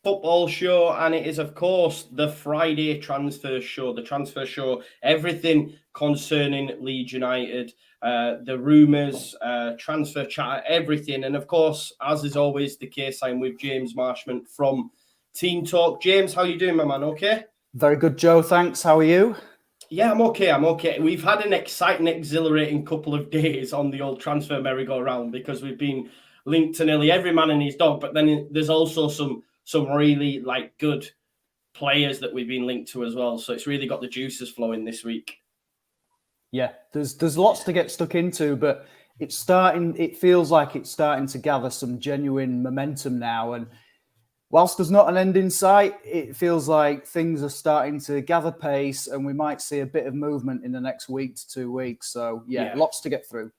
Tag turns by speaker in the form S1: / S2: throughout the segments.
S1: football show, and it is, of course, the Friday transfer show. The transfer show, everything concerning Leeds United, the rumours, transfer chat, everything. And of course, as is always the case, I'm with James Marshment from TeamTalk. James, how you doing, my man? Okay?
S2: Very good, Joe. Thanks. How are you?
S1: Yeah, I'm okay. We've had an exciting, exhilarating couple of days on the old transfer merry-go-round because we've been linked to nearly every man and his dog. But then there's also some really good players that we've been linked to as well. So it's really got the juices flowing this week.
S2: Yeah, there's lots to get stuck into, but it feels like it's starting to gather some genuine momentum now. And whilst there's not an end in sight, it feels like things are starting to gather pace and we might see a bit of movement in the next week to 2 weeks. So yeah, lots to get through.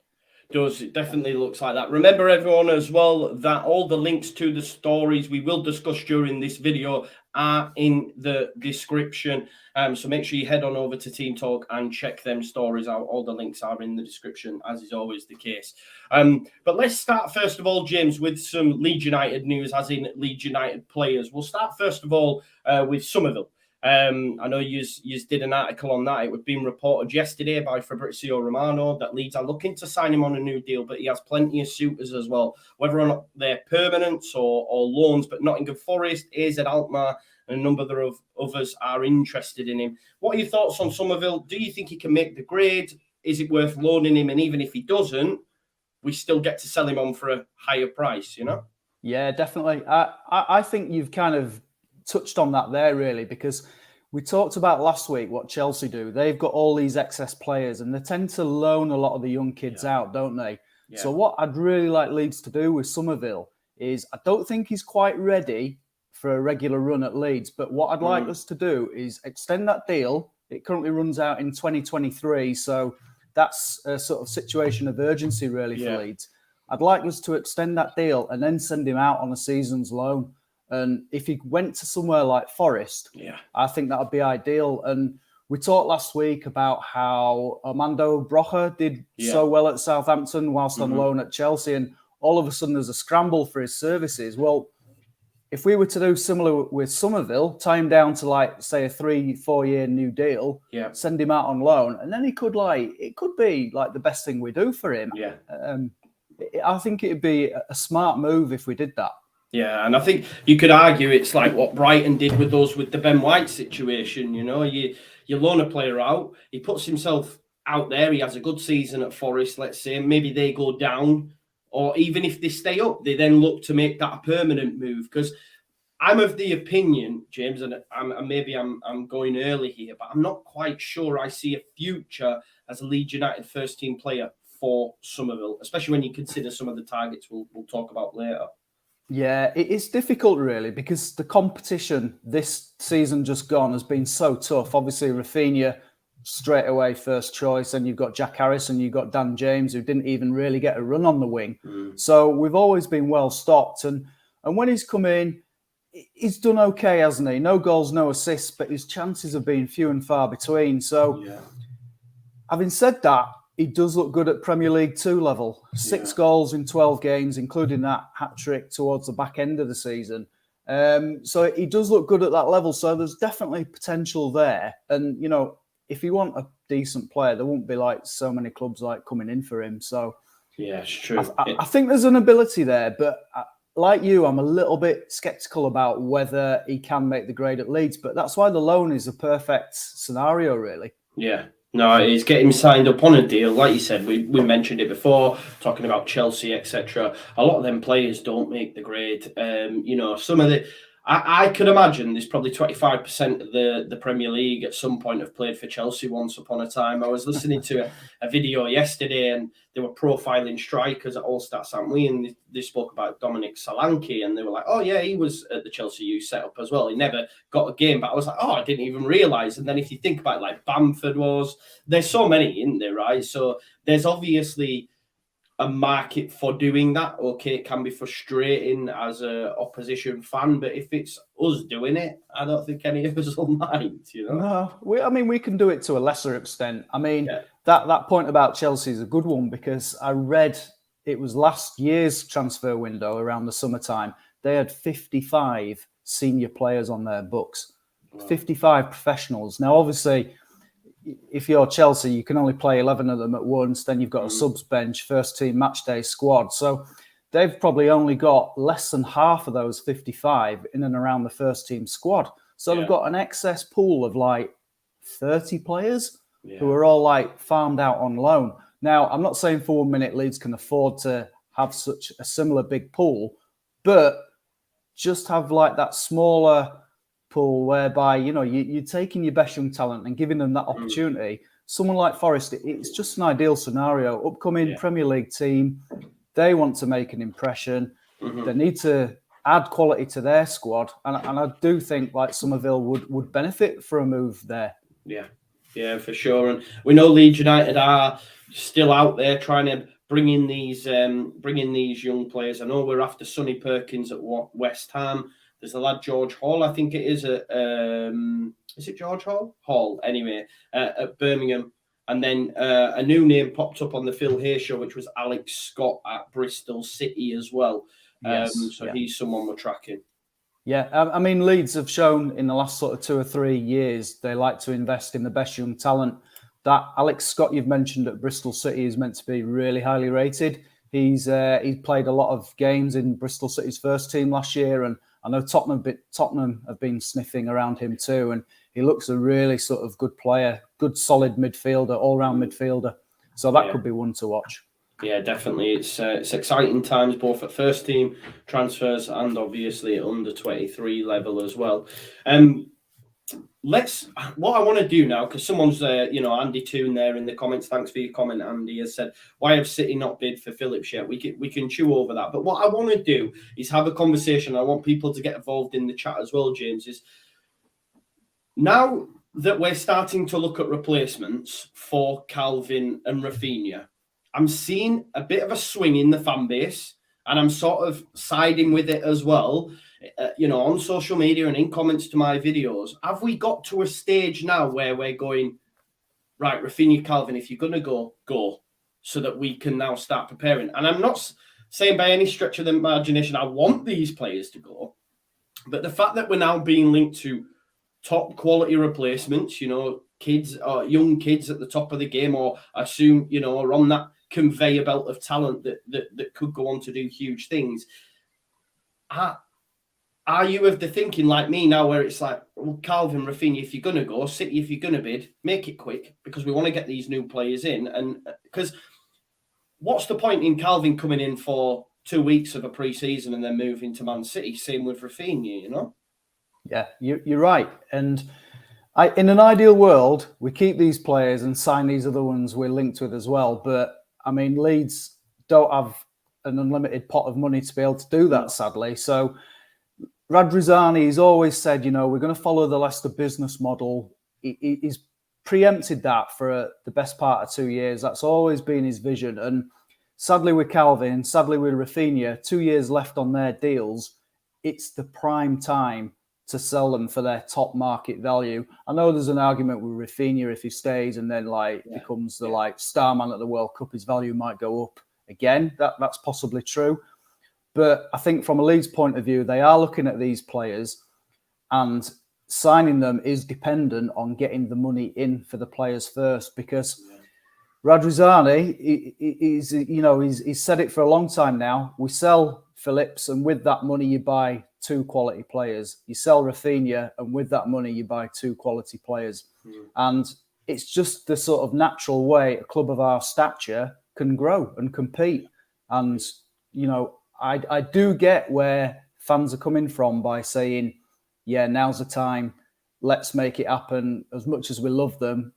S1: It definitely looks like that. Remember, everyone, as well, that all the links to the stories we will discuss during this video are in the description. So make sure you head on over to TeamTalk and check them stories out. All the links are in the description, as is always the case. But let's start, first of all, James, with some Leeds United news, as in Leeds United players. We'll start, first of all, with Summerville. I know you did an article on that. It was being reported yesterday by Fabrizio Romano that Leeds are looking to sign him on a new deal, but he has plenty of suitors as well, whether or not they're permanents or loans. But Nottingham Forest, AZ Alkmaar, and a number of others are interested in him. What are your thoughts on Summerville? Do you think he can make the grade? Is it worth loaning him? And even if he doesn't, we still get to sell him on for a higher price, you know?
S2: Yeah, definitely. I think you've kind of touched on that there, really, because we talked about last week what Chelsea do. They've got all these excess players and they tend to loan a lot of the young kids out, don't they? Yeah. So what I'd really like Leeds to do with Summerville is, I don't think he's quite ready for a regular run at Leeds, but what I'd like us to do is extend that deal. It currently runs out in 2023, so that's a sort of situation of urgency really for Leeds. I'd like us to extend that deal and then send him out on a season's loan. And if he went to somewhere like Forest, I think that would be ideal. And we talked last week about how Armando Broja did so well at Southampton whilst on loan at Chelsea. And all of a sudden there's a scramble for his services. Well, if we were to do similar with Summerville, tie him down to say a 3-4 year new deal, send him out on loan, and then it could be the best thing we do for him. I think it'd be a smart move if we did that.
S1: Yeah, and I think you could argue it's like what Brighton did with the Ben White situation. You know, you loan a player out, he puts himself out there, he has a good season at Forest, let's say, maybe they go down, or even if they stay up, they then look to make that a permanent move. Because I'm of the opinion, James, and I'm going early here, but I'm not quite sure I see a future as a Leeds United first team player for Summerville, especially when you consider some of the targets we'll talk about later.
S2: Yeah, it's difficult really because the competition this season just gone has been so tough. Obviously, Raphinha straight away first choice, and you've got Jack Harris and you've got Dan James who didn't even really get a run on the wing. So we've always been well stocked, and when he's come in, he's done okay, hasn't he? No goals, no assists, but his chances have been few and far between. So having said that, he does look good at Premier League 2 level. 6 goals in 12 games, including that hat-trick towards the back end of the season. So he does look good at that level. So there's definitely potential there. And, you know, if you want a decent player, there won't be so many clubs coming in for him. So
S1: yeah, it's true.
S2: I think there's an ability there. But like you, I'm a little bit sceptical about whether he can make the grade at Leeds. But that's why the loan is a perfect scenario, really.
S1: Yeah. No, it's getting signed up on a deal. Like you said, we mentioned it before, talking about Chelsea, etc. A lot of them players don't make the grade. You know, some of the... I could imagine there's probably 25% of the Premier League at some point have played for Chelsea once upon a time. I was listening to a video yesterday and they were profiling strikers at All Star Samwi, and they spoke about Dominic Solanke, and they were like, oh yeah, he was at the Chelsea youth setup as well. He never got a game, but I was like, oh, I didn't even realise. And then if you think about it, like Bamford there's so many in there, right? So there's obviously a market for doing that. Okay, it can be frustrating as a opposition fan, but if it's us doing it, I don't think any of us will mind, you know?
S2: No, we can do it to a lesser extent. I mean, that point about Chelsea is a good one because I read it was last year's transfer window around the summertime. They had 55 senior players on their books. Wow. 55 professionals. Now, obviously, if you're Chelsea, you can only play 11 of them at once. Then you've got a subs bench, first team match day squad. So they've probably only got less than half of those 55 in and around the first team squad. So they've got an excess pool of like 30 players who are all like farmed out on loan. Now, I'm not saying for 1 minute Leeds can afford to have such a similar big pool, but just have like that smaller pool whereby, you know, you're taking your best young talent and giving them that opportunity. Someone like Forest, it's just an ideal scenario. Upcoming Premier League team, they want to make an impression. They need to add quality to their squad. And I do think like Summerville would benefit for a move there.
S1: Yeah, for sure. And we know Leeds United are still out there trying to bring in these young players. I know we're after Sonny Perkins at West Ham. There's a lad, George Hall, I think it is. Is it George Hall? Hall, anyway, at Birmingham. And then a new name popped up on the Phil Hay show, which was Alex Scott at Bristol City as well. He's someone we're tracking.
S2: Yeah, I mean, Leeds have shown in the last sort of 2 or 3 years, they like to invest in the best young talent. That Alex Scott you've mentioned at Bristol City is meant to be really highly rated. He's played a lot of games in Bristol City's first team last year, and I know Tottenham have been sniffing around him too, and he looks a really sort of good player, good solid midfielder, all-round midfielder. So that could be one to watch.
S1: Yeah, definitely. It's exciting times both at first team transfers and obviously at under 23 level as well. What I want to do now, because someone's Andy Toon there in the comments. Thanks for your comment, Andy. Has said, why have City not bid for Phillips yet? We can chew over that. But what I want to do is have a conversation. I want people to get involved in the chat as well, James. Is now that we're starting to look at replacements for Kalvin and Raphinha, I'm seeing a bit of a swing in the fan base, and I'm sort of siding with it as well. On social media and in comments to my videos. Have we got to a stage now where we're going, right, Raphinha, Kalvin, if you're going to go, so that we can now start preparing? And I'm not saying by any stretch of the imagination I want these players to go, but the fact that we're now being linked to top quality replacements, kids or young kids at the top of the game, or assume, are on that conveyor belt of talent that could go on to do huge things. Are you of the thinking like me now where it's like, well, Kalvin, Raphinha, if you're going to go, City, if you're going to bid, make it quick because we want to get these new players in. And because what's the point in Kalvin coming in for 2 weeks of a pre-season and then moving to Man City? Same with Raphinha,
S2: Yeah, you're right. And in an ideal world, we keep these players and sign these other ones we're linked with as well. But, I mean, Leeds don't have an unlimited pot of money to be able to do that, sadly. So Radrizzani has always said, we're going to follow the Leicester business model. He's preempted that for the best part of 2 years. That's always been his vision. And sadly with Kalvin, sadly with Raphinha, 2 years left on their deals, it's the prime time to sell them for their top market value. I know there's an argument with Raphinha if he stays and then becomes the star man at the World Cup, his value might go up again. That's possibly true. But I think from a Leeds point of view, they are looking at these players, and signing them is dependent on getting the money in for the players first. Because Radrizzani, he's said it for a long time now. We sell Phillips, and with that money, you buy 2 quality players. You sell Raphinha, and with that money, you buy 2 quality players. And it's just the sort of natural way a club of our stature can grow and compete. And, I do get where fans are coming from by saying, yeah, now's the time. Let's make it happen. As much as we love them,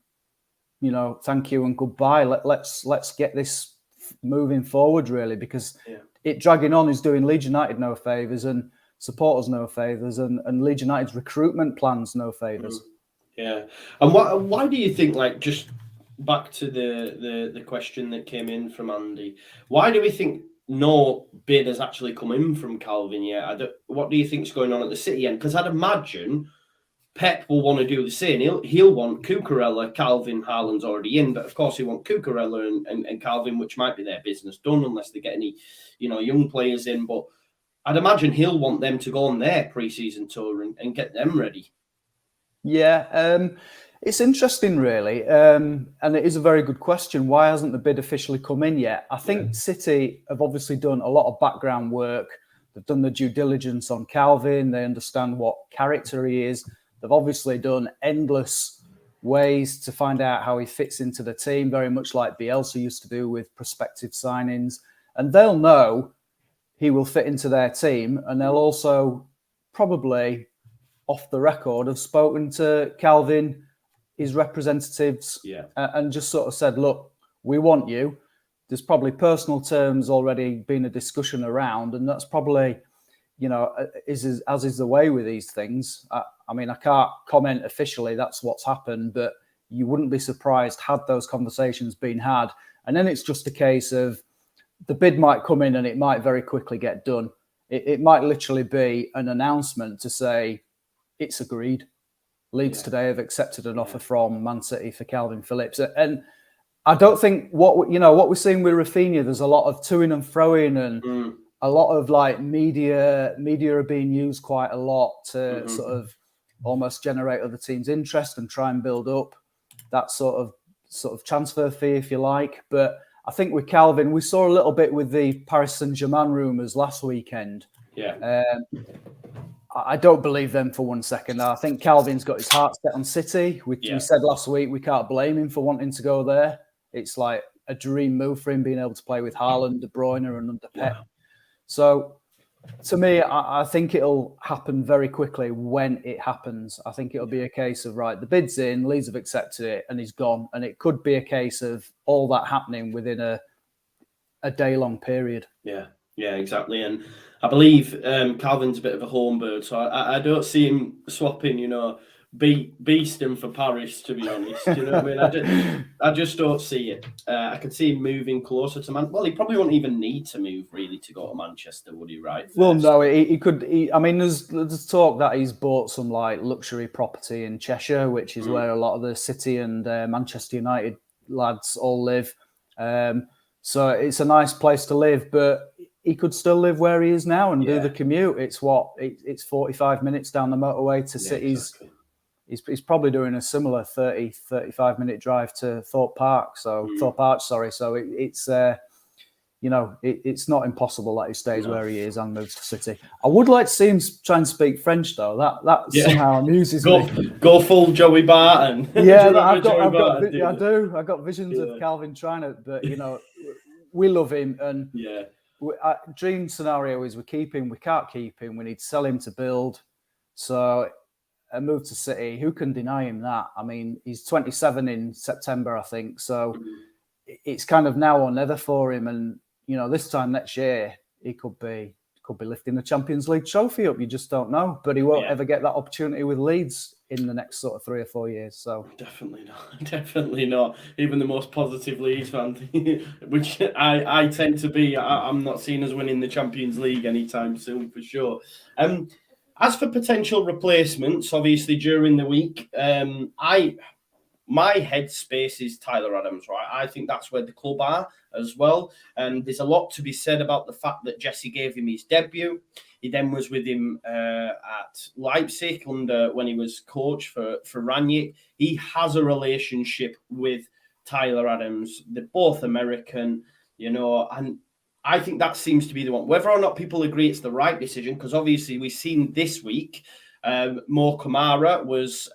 S2: thank you and goodbye. Let's get this moving forward, really, because it dragging on is doing Leeds United no favours and supporters no favours, and Leeds United's recruitment plans no favours.
S1: Yeah. And why do you think, just back to the question that came in from Andy, why do we think no bid has actually come in from Kalvin yet? What do you think is going on at the City end? Because I'd imagine Pep will want to do the same. He'll want Cucurella, Kalvin, Haaland's already in, but of course he want Cucurella and Kalvin, which might be their business done unless they get any, young players in. But I'd imagine he'll want them to go on their pre-season tour and get them ready.
S2: Yeah, it's interesting, really, and it is a very good question. Why hasn't the bid officially come in yet? I think City have obviously done a lot of background work. They've done the due diligence on Kalvin. They understand what character he is. They've obviously done endless ways to find out how he fits into the team, very much like Bielsa used to do with prospective signings. And they'll know he will fit into their team, and they'll also probably, off the record, have spoken to Kalvin, his representatives, and just sort of said, look, we want you. There's probably personal terms already been a discussion around, and that's probably, as is the way with these things. I mean, I can't comment officially, that's what's happened, but you wouldn't be surprised had those conversations been had. And then it's just a case of the bid might come in and it might very quickly get done. It might literally be an announcement to say it's agreed. Leeds today have accepted an offer from Man City for Kalvin Phillips. And I don't think what we're seeing with Raphinha, there's a lot of toing and froing and a lot of like media are being used quite a lot to sort of almost generate other teams' interest and try and build up that sort of transfer fee, if you like. But I think with Kalvin, we saw a little bit with the Paris Saint-Germain rumours last weekend. I don't believe them for 1 second. I think Kalvin's got his heart set on City. We said last week we can't blame him for wanting to go there. It's like a dream move for him being able to play with Haaland, De Bruyne, and under Pep. So to me, I think it'll happen very quickly when it happens. I think it'll be a case of, right, the bid's in, Leeds have accepted it, and he's gone. And it could be a case of all that happening within a day-long period.
S1: Yeah, exactly. And I believe Kalvin's a bit of a home bird, so I don't see him swapping, Beasting for Paris, to be honest. You know what I mean? I just don't see it. I could see him moving closer to Man. Well, he probably wouldn't even need to move really to go to Manchester, would he? Right?
S2: Well, no, he could. I mean, there's talk that he's bought some like luxury property in Cheshire, which is where a lot of the City and Manchester United lads all live. So it's a nice place to live, but he could still live where he is now and do the commute. It's 45 minutes down the motorway to City's. Exactly. He's probably doing a similar 35 minute drive to Thorpe Arch. So it's it's not impossible that he stays where he is and moves to City. I would like to see him try and speak French though. That somehow amuses me.
S1: Go full Joey Barton.
S2: Yeah, I do. I got visions of Kalvin trying it, but we love him, and dream scenario is we keep him. We can't keep him. We need to sell him to build. So a move to City, who can deny him that? I mean, he's 27 in September, I think. So it's kind of now or never for him. And this time next year, he could be lifting the Champions League trophy up. You just don't know. But he won't ever get that opportunity with Leeds in the next sort of 3 or 4 years. So
S1: definitely not. Even the most positive Leeds fan, which I tend to be, I'm not seen as winning the Champions League anytime soon for sure. As for potential replacements, obviously during the week, my headspace is Tyler Adams, right? I think that's where the club are as well. And there's a lot to be said about the fact that Jesse gave him his debut. He then was with him at Leipzig when he was coach for Rangnick. He has a relationship with Tyler Adams. They're both American, and I think that seems to be the one. Whether or not people agree it's the right decision, because obviously we've seen this week, Mo Kamara was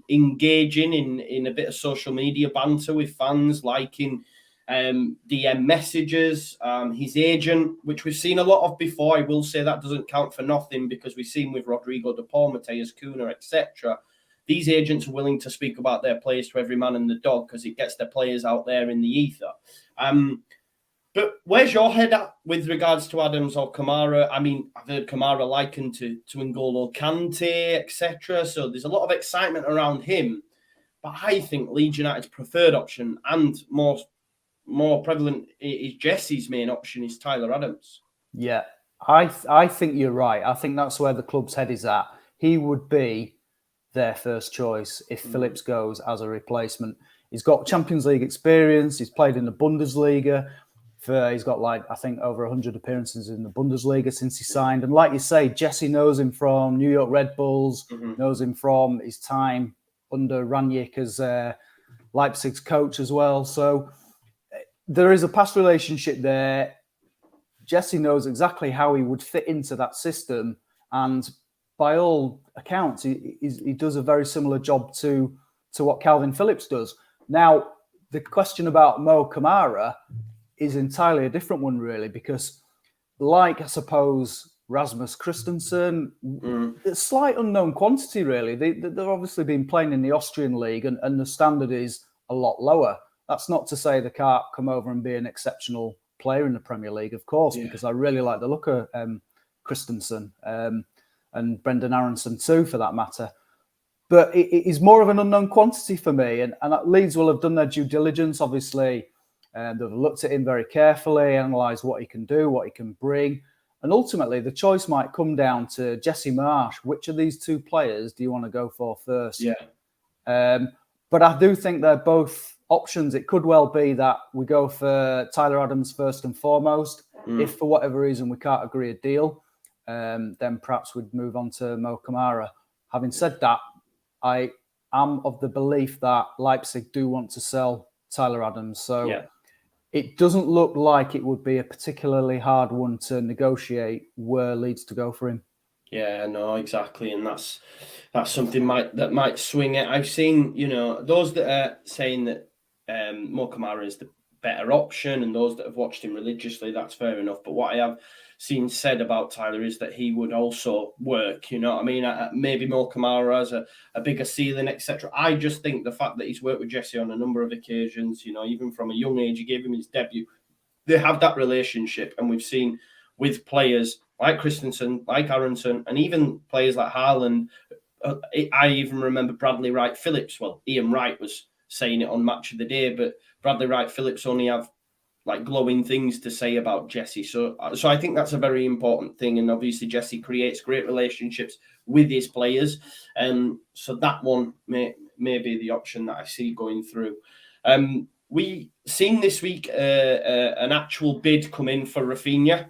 S1: engaging in a bit of social media banter with fans, liking DM messages. His agent, which we've seen a lot of before, I will say that doesn't count for nothing because we've seen with Rodrigo De Paul, Mateus Cunha, etc. These agents are willing to speak about their players to every man and the dog because it gets their players out there in the ether. But where's your head at with regards to Adams or Kamara? I mean, I've heard Kamara likened to N'Golo Kante, etc. So there's a lot of excitement around him. But I think Leeds United's preferred option and more prevalent is Jesse's main option is Tyler Adams.
S2: Yeah, I think you're right. I think that's where the club's head is at. He would be their first choice if Phillips goes as a replacement. He's got Champions League experience. He's played in the Bundesliga. He's got I think over 100 appearances in the Bundesliga since he signed. And like you say, Jesse knows him from New York Red Bulls, knows him from his time under Rangnick as Leipzig's coach as well. So there is a past relationship there. Jesse knows exactly how he would fit into that system. And by all accounts, he does a very similar job to what Kalvin Phillips does. Now, the question about Mo Kamara is entirely a different one, really, because I suppose, Rasmus Christensen, a slight unknown quantity, really. They've obviously been playing in the Austrian league and the standard is a lot lower. That's not to say they can't come over and be an exceptional player in the Premier League, of course, because I really like the look of Christensen and Brendan Aronson too, for that matter. But it is more of an unknown quantity for me. And Leeds will have done their due diligence, obviously. They've looked at him very carefully, analysed what he can do, what he can bring. And ultimately, the choice might come down to Jesse Marsh. Which of these two players do you want to go for first? But I do think they're both options. It could well be that we go for Tyler Adams first and foremost. If for whatever reason we can't agree a deal, then perhaps we'd move on to Mo Kamara. Having said that, I am of the belief that Leipzig do want to sell Tyler Adams. So it doesn't look like it would be a particularly hard one to negotiate where Leeds to go for him.
S1: Yeah, no, exactly, and that's something that might swing it. I've seen, those that are saying that Mo Kamara is the better option, and those that have watched him religiously, that's fair enough. But what I have seen said about Tyler is that he would also work. You know what I mean? Maybe Mo Kamara has a bigger ceiling, etc. I just think the fact that he's worked with Jesse on a number of occasions, even from a young age, he gave him his debut. They have that relationship, and we've seen with players like Christensen, like Aronson, and even players like Haaland. I even remember Bradley Wright Phillips. Well, Ian Wright was saying it on Match of the Day, but Bradley Wright Phillips only have glowing things to say about Jesse. So I think that's a very important thing. And obviously Jesse creates great relationships with his players. So that one may be the option that I see going through. We seen this week an actual bid come in for Raphinha.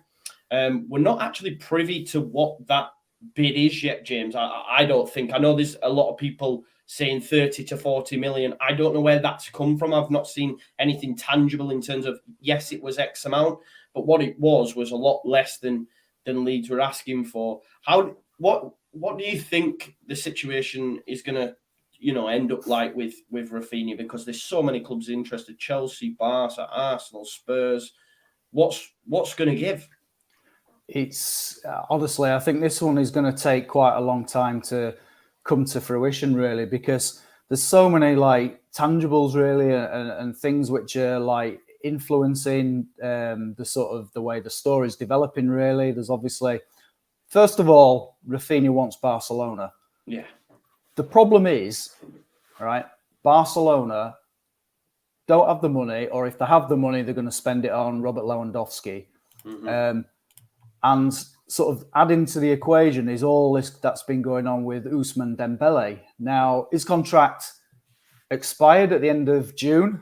S1: We're not actually privy to what that bid is yet, James. I don't think. I know there's a lot of people saying 30 to 40 million. I don't know where that's come from. I've not seen anything tangible in terms of, yes, it was X amount, but what it was a lot less than Leeds were asking for. What do you think the situation is going to end up like with Raphinha? Because there's so many clubs interested: Chelsea, Barca, Arsenal, Spurs. What's going to give?
S2: It's honestly, I think this one is going to take quite a long time to come to fruition, really, because there's so many tangibles, really, and things which are influencing the way the story's developing. Really, there's obviously, first of all, Raphinha wants Barcelona.
S1: Yeah. The
S2: problem is, right, Barcelona don't have the money, or if they have the money, they're going to spend it on Robert Lewandowski. Mm-hmm. And sort of adding to the equation is all this that's been going on with Ousmane Dembele. Now, his contract expired at the end of June.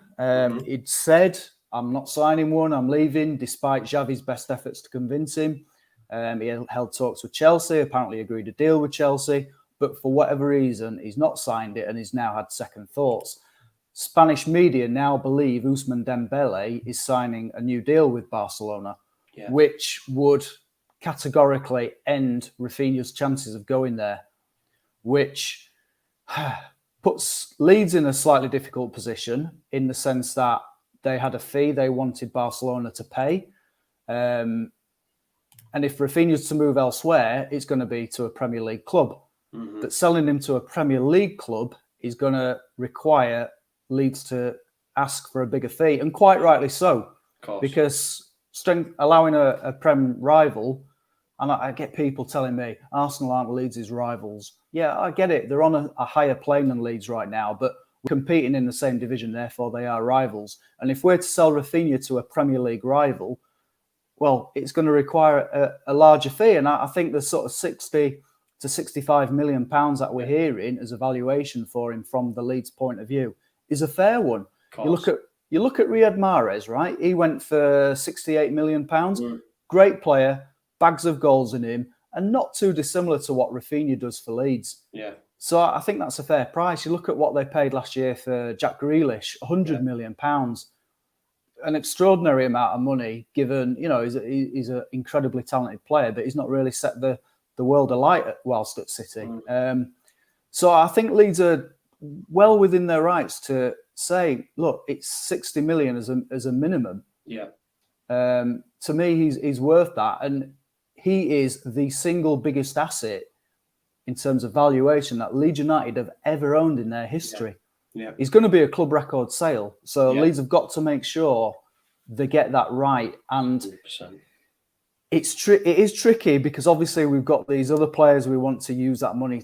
S2: He'd said, I'm not signing one, I'm leaving, despite Xavi's best efforts to convince him. He held talks with Chelsea, apparently agreed a deal with Chelsea, but for whatever reason, he's not signed it and he's now had second thoughts. Spanish media now believe Ousmane Dembele is signing a new deal with Barcelona, which would categorically end Raphinha's chances of going there, which puts Leeds in a slightly difficult position in the sense that they had a fee they wanted Barcelona to pay. And if Raphinha's to move elsewhere, it's going to be to a Premier League club. Mm-hmm. But selling him to a Premier League club is going to require Leeds to ask for a bigger fee, and quite rightly so, because allowing a Prem rival. And I get people telling me Arsenal aren't Leeds' rivals. Yeah, I get it. They're on a higher plane than Leeds right now, but we're competing in the same division, therefore they are rivals. And if we're to sell Raphinha to a Premier League rival, well, it's going to require a larger fee. And I think the sort of 60 to 65 million pounds that we're hearing as a valuation for him from the Leeds point of view is a fair one. You look at You look at Riyad Mahrez, right? He went for £68 million. Great player, bags of goals in him, and not too dissimilar to what Raphinha does for Leeds.
S1: Yeah.
S2: So I think that's a fair price. You look at what they paid last year for Jack Grealish, £100 million. An extraordinary amount of money, given, he's an incredibly talented player, but he's not really set the world alight whilst at City. So I think Leeds are well within their rights to say, look, it's 60 million as a minimum.
S1: Yeah.
S2: To me, he's worth that. And he is the single biggest asset in terms of valuation that Leeds United have ever owned in their history.
S1: Yeah.
S2: He's going to be a club record sale. So Leeds have got to make sure they get that right. And
S1: 100%.
S2: it is tricky because obviously we've got these other players we want to use that money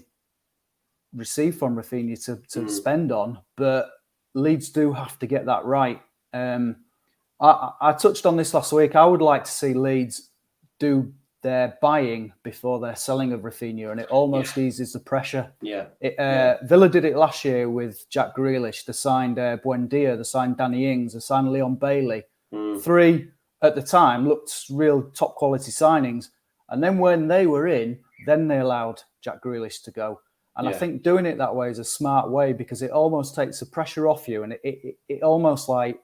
S2: received from Raphinha to spend on, but Leeds do have to get that right. I touched on this last week. I would like to see Leeds do their buying before their selling of Raphinha, and it almost eases the pressure. Villa did it last year with Jack Grealish. They signed Buendia, they signed Danny Ings, they signed Leon Bailey. 3 at the time looked real top quality signings. And then when they were in, then they allowed Jack Grealish to go. And I think doing it that way is a smart way because it almost takes the pressure off you. And it almost like,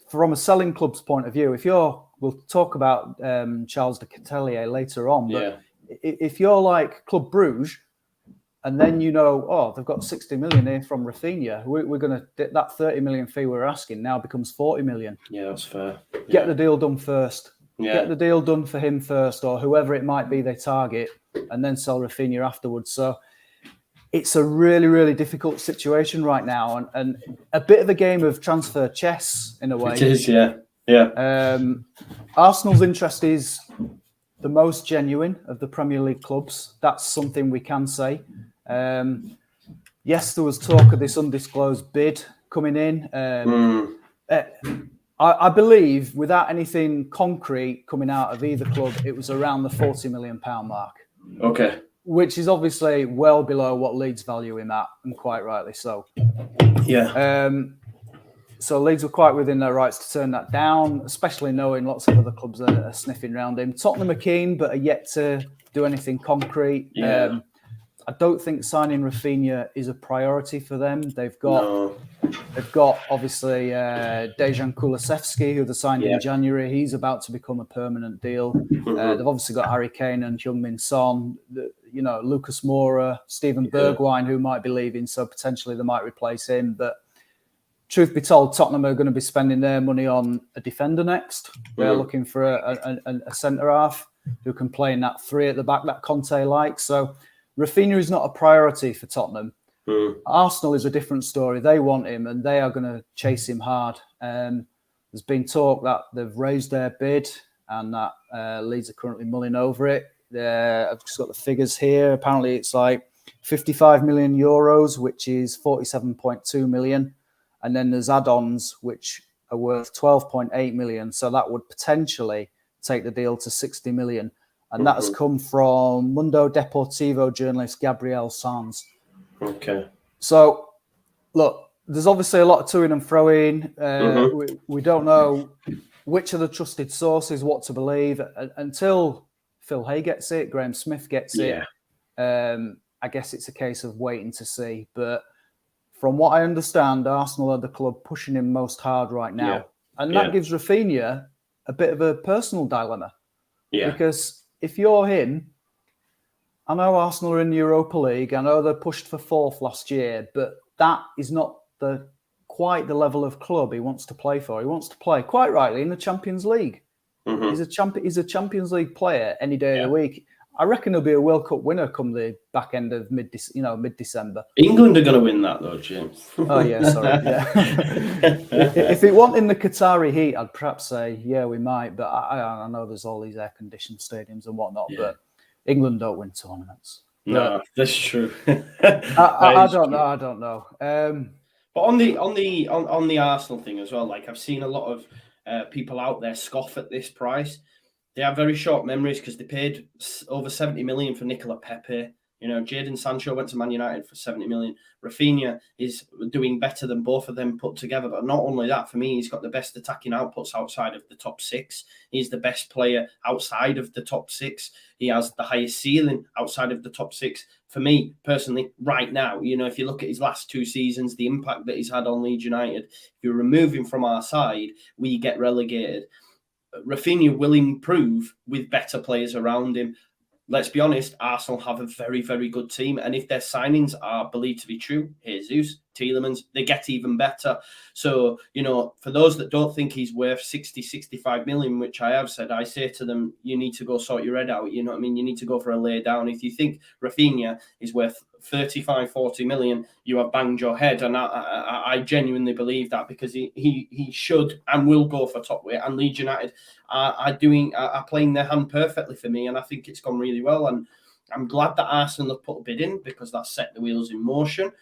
S2: from a selling club's point of view, we'll talk about Charles de Ketelaere later on, but if you're like Club Bruges, and then they've got 60 million here from Raphinha, we're going to, that 30 million fee we're asking now becomes 40 million.
S1: Yeah, that's fair.
S2: Get the deal done first.
S1: Yeah.
S2: Get the deal done for him first, or whoever it might be they target, and then sell Raphinha afterwards. So it's a really, really difficult situation right now, and a bit of a game of transfer chess in a way.
S1: It is, yeah.
S2: Arsenal's interest is the most genuine of the Premier League clubs. That's something we can say. Yes, there was talk of this undisclosed bid coming in. I believe, without anything concrete coming out of either club, it was around the £40 million mark.
S1: Okay.
S2: Which is obviously well below what Leeds value him at, and quite rightly so.
S1: Yeah.
S2: So Leeds were quite within their rights to turn that down, especially knowing lots of other clubs are sniffing around him. Tottenham are keen, but are yet to do anything concrete.
S1: Yeah.
S2: I don't think signing Raphinha is a priority for them. They've got obviously Dejan Kulusevski, who they signed in January. He's about to become a permanent deal. They've obviously got Harry Kane and Heung-min Son, Lucas Moura, Steven Bergwijn, who might be leaving, so potentially they might replace him. But truth be told, Tottenham are going to be spending their money on a defender next. They're looking for a centre-half who can play in that 3 at the back that Conte likes. So Raphinha is not a priority for Tottenham. Arsenal is a different story. They want him and they are going to chase him hard. There's been talk that they've raised their bid and that Leeds are currently mulling over it. I've just got the figures here. Apparently it's like 55 million euros, which is 47.2 million. And then there's add-ons, which are worth 12.8 million. So that would potentially take the deal to 60 million. And that has come from Mundo Deportivo journalist Gabriel Sanz.
S1: Okay.
S2: So, look, there's obviously a lot of to-in and fro-in. We don't know which are the trusted sources, what to believe. Until Phil Hay gets it, Graham Smith gets it. I guess it's a case of waiting to see. But from what I understand, Arsenal are the club pushing him most hard right now. And that gives Raphinha a bit of a personal dilemma. Because if you're him, I know Arsenal are in the Europa League. I know they pushed for 4th last year, but that is not quite the level of club he wants to play for. He wants to play, quite rightly, in the Champions League. He's a Champions League player any day of the week. I reckon he'll be a World Cup winner come the back end of mid-December.
S1: England are going to win that though, James.
S2: Oh yeah, sorry. Yeah. If it wasn't in the Qatari heat, I'd perhaps say we might. But I know there's all these air-conditioned stadiums and whatnot. But England don't win tournaments.
S1: No, that's true.
S2: I don't know.
S1: But on the Arsenal thing as well, like I've seen a lot of people out there scoff at this price. They have very short memories because they paid over 70 million for Nicola Pepe. You know, Jadon Sancho went to Man United for 70 million. Raphinha is doing better than both of them put together. But not only that, for me, he's got the best attacking outputs outside of the top 6. He's the best player outside of the top 6. He has the highest ceiling outside of the top 6. For me, personally, right now, you know, if you look at his last 2 seasons, the impact that he's had on Leeds United, if you remove him from our side, we get relegated. Raphinha will improve with better players around him. Let's be honest, Arsenal have a very, very good team. And if their signings are believed to be true, Jesus, Tielemans, they get even better. So, you know, for those that don't think he's worth 60, 65 million, which I have said, I say to them, you need to go sort your head out. You know what I mean? You need to go for a lay down. If you think Raphinha is worth 35, 40 million, you have banged your head. And I genuinely believe that, because he should and will go for top weight. And Leeds United are playing their hand perfectly for me. And I think it's gone really well. And I'm glad that Arsenal have put a bid in, because that set the wheels in motion.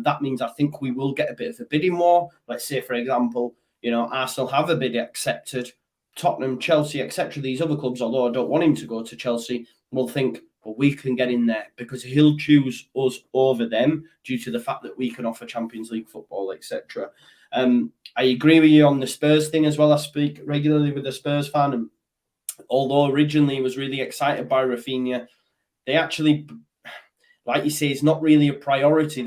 S1: That means I think we will get a bit of a bidding war. Let's say, for example, you know, Arsenal have a bid accepted. Tottenham, Chelsea, etc. These other clubs, although I don't want him to go to Chelsea, will think, well, we can get in there, because he'll choose us over them due to the fact that we can offer Champions League football, etc. I agree with you on the Spurs thing as well. I speak regularly with a Spurs fan, and although originally he was really excited by Raphinha, they actually, like you say, it's not really a priority.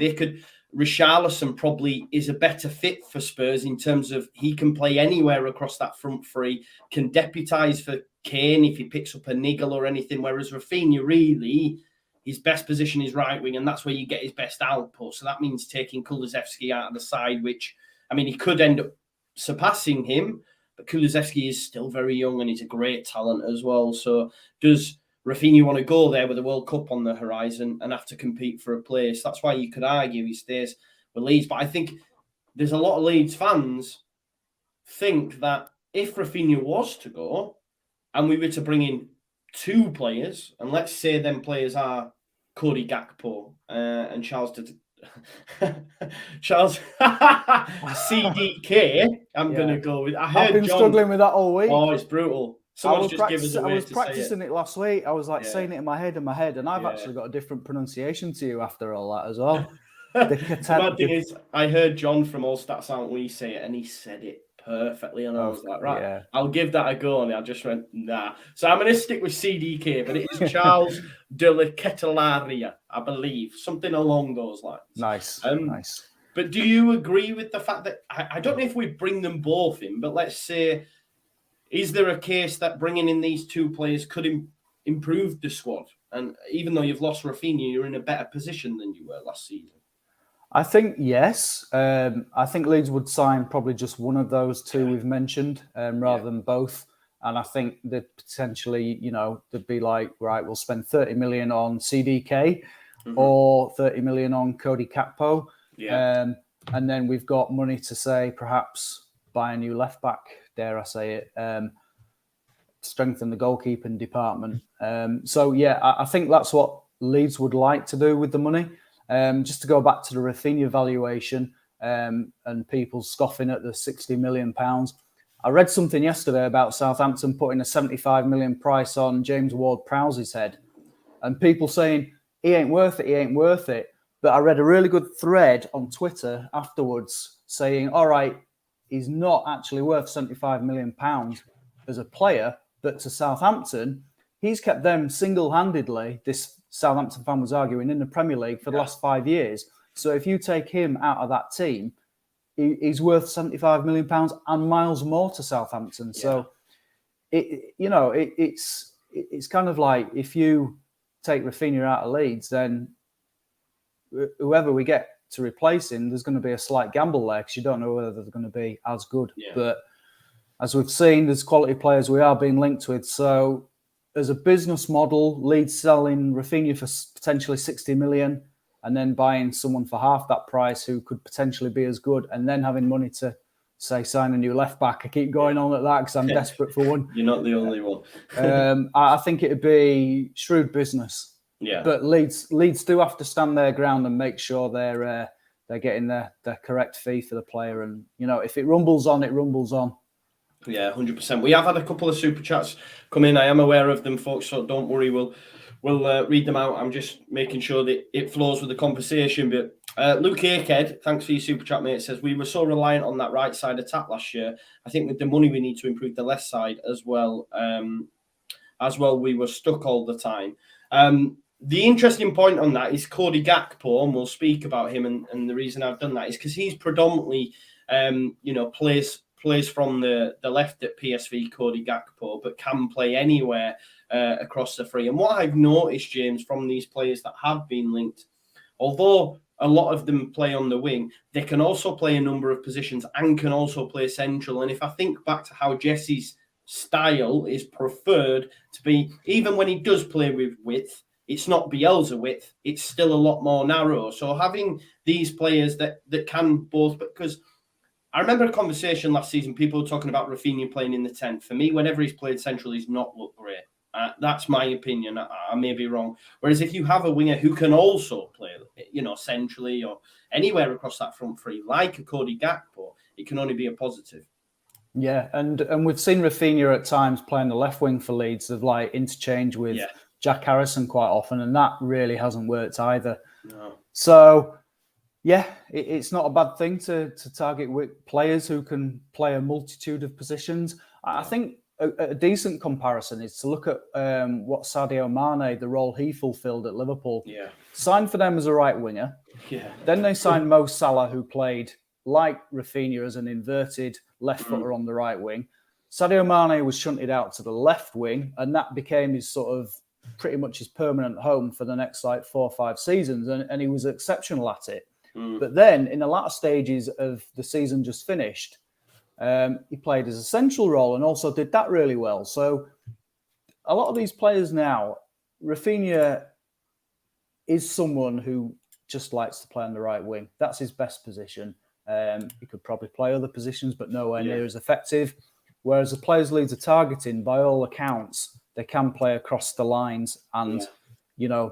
S1: Richarlison probably is a better fit for Spurs in terms of he can play anywhere across that front three, can deputise for Kane if he picks up a niggle or anything, whereas Raphinha, really, his best position is right wing, and that's where you get his best output. So that means taking Kulusevski out of the side, which, I mean, he could end up surpassing him, but Kulusevski is still very young and he's a great talent as well. So does Raphinha want to go there with the World Cup on the horizon and have to compete for a place? That's why you could argue he stays with Leeds. But I think there's a lot of Leeds fans think that if Raphinha was to go and we were to bring in 2 players, and let's say them players are Cody Gakpo and Charles CDK, I'm going to go with.
S2: I've been struggling with that all week.
S1: Oh, it's brutal. I was
S2: practicing it last week. I was like saying it in my head, and I've actually got a different pronunciation to you after all that as well.
S1: The thing is, I heard John from All Stats Aren't We say it, and he said it perfectly, and I was like, right, I'll give that a go, and I just went, nah. So I'm going to stick with CDK, but it is Charles de la Ketelaere, I believe, something along those lines.
S2: Nice.
S1: But do you agree with the fact that, I don't know if we bring them both in, but let's say, is there a case that bringing in these 2 players could improve the squad? And even though you've lost Raphinha, you're in a better position than you were last season.
S2: I think yes. I think Leeds would sign probably just one of those 2 we've mentioned rather than both. And I think that potentially, you know, they'd be like, right, we'll spend 30 million on CDK or 30 million on Cody Gakpo. Yeah. And then we've got money to say perhaps buy a new left back, dare I say it, strengthen the goalkeeping department. So, yeah, I think that's what Leeds would like to do with the money. Just to go back to the Raphinha valuation and people scoffing at the £60 million. I read something yesterday about Southampton putting a 75 million price on James Ward-Prowse's head, and people saying he ain't worth it. But I read a really good thread on Twitter afterwards saying, all right, he's not actually worth £75 million as a player, but to Southampton, he's kept them single-handedly, this Southampton fan was arguing, in the Premier League for the last 5 years. So if you take him out of that team, he's worth £75 million and miles more to Southampton. So, it's kind of like, if you take Raphinha out of Leeds, then whoever we get to replace him, there's going to be a slight gamble there, because you don't know whether they're going to be as good. Yeah. But as we've seen, there's quality players we are being linked with. So as a business model, Leeds selling Raphinha for potentially 60 million and then buying someone for half that price who could potentially be as good, and then having money to, say, sign a new left back. I keep going on at that because I'm desperate for one.
S1: You're not the only one.
S2: I think it'd be shrewd business.
S1: Yeah.
S2: But Leeds do have to stand their ground and make sure they're getting the correct fee for the player. And, you know, if it rumbles on, it rumbles on.
S1: Yeah, 100%. We have had a couple of super chats come in. I am aware of them, folks, so don't worry. We'll we'll read them out. I'm just making sure that it flows with the conversation. But Luke Akehead, thanks for your super chat, mate. It says, we were so reliant on that right side attack last year. I think with the money, we need to improve the left side as well. We were stuck all the time. The interesting point on that is Cody Gakpo, and we'll speak about him. And the reason I've done that is because he's predominantly, plays from the left at PSV, Cody Gakpo, but can play anywhere across the three. And what I've noticed, James, from these players that have been linked, although a lot of them play on the wing, they can also play a number of positions and can also play central. And if I think back to how Jesse's style is preferred to be, even when he does play with width, it's not Bielsa width, it's still a lot more narrow. So having these players that can both, because I remember a conversation last season, people were talking about Raphinha playing in the 10. For me, whenever he's played central, he's not looked great. That's my opinion. I may be wrong. Whereas if you have a winger who can also play, centrally or anywhere across that front three, like a Cody Gakpo, it can only be a positive.
S2: Yeah, and we've seen Raphinha at times playing the left wing for Leeds, of like interchange with Jack Harrison quite often, and that really hasn't worked either.
S1: No.
S2: So, yeah, it's not a bad thing to target with players who can play a multitude of positions. I think a decent comparison is to look at what Sadio Mane, the role he fulfilled at Liverpool.
S1: Yeah.
S2: Signed for them as a right winger.
S1: Yeah.
S2: Then they signed Mo Salah, who played like Raphinha as an inverted left footer on the right wing. Sadio Mane was shunted out to the left wing, and that became his sort of pretty much his permanent home for the next 4 or 5 seasons, and he was exceptional at it. But then in the latter stages of the season just finished, he played as a central role and also did that really well. So a lot of these players now, Raphinha is someone who just likes to play on the right wing. That's his best position. He could probably play other positions, but nowhere near as effective. Whereas the players Leeds are targeting, by all accounts, they can play across the lines and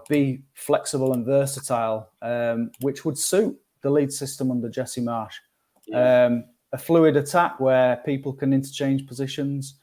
S2: be flexible and versatile, which would suit the Leeds system under Jesse Marsh. A fluid attack where people can interchange positions,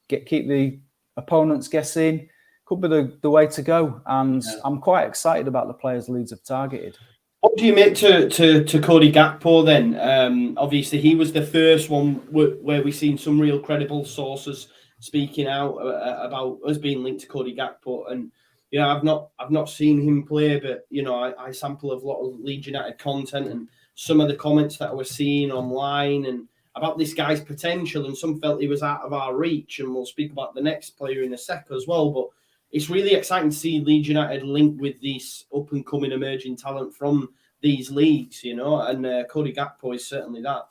S2: keep the opponents guessing, could be the way to go. And I'm quite excited about the players Leeds have targeted.
S1: What do you make to Cody Gakpo then? Obviously, he was the first one where we've seen some real credible sources speaking out about us being linked to Cody Gakpo. And I've not seen him play, but I sample a lot of Leeds United content and some of the comments that I was seeing online and about this guy's potential, and some felt he was out of our reach. And we'll speak about the next player in a sec as well. But it's really exciting to see Leeds United linked with this up and coming emerging talent from these leagues, and Cody Gakpo is certainly that.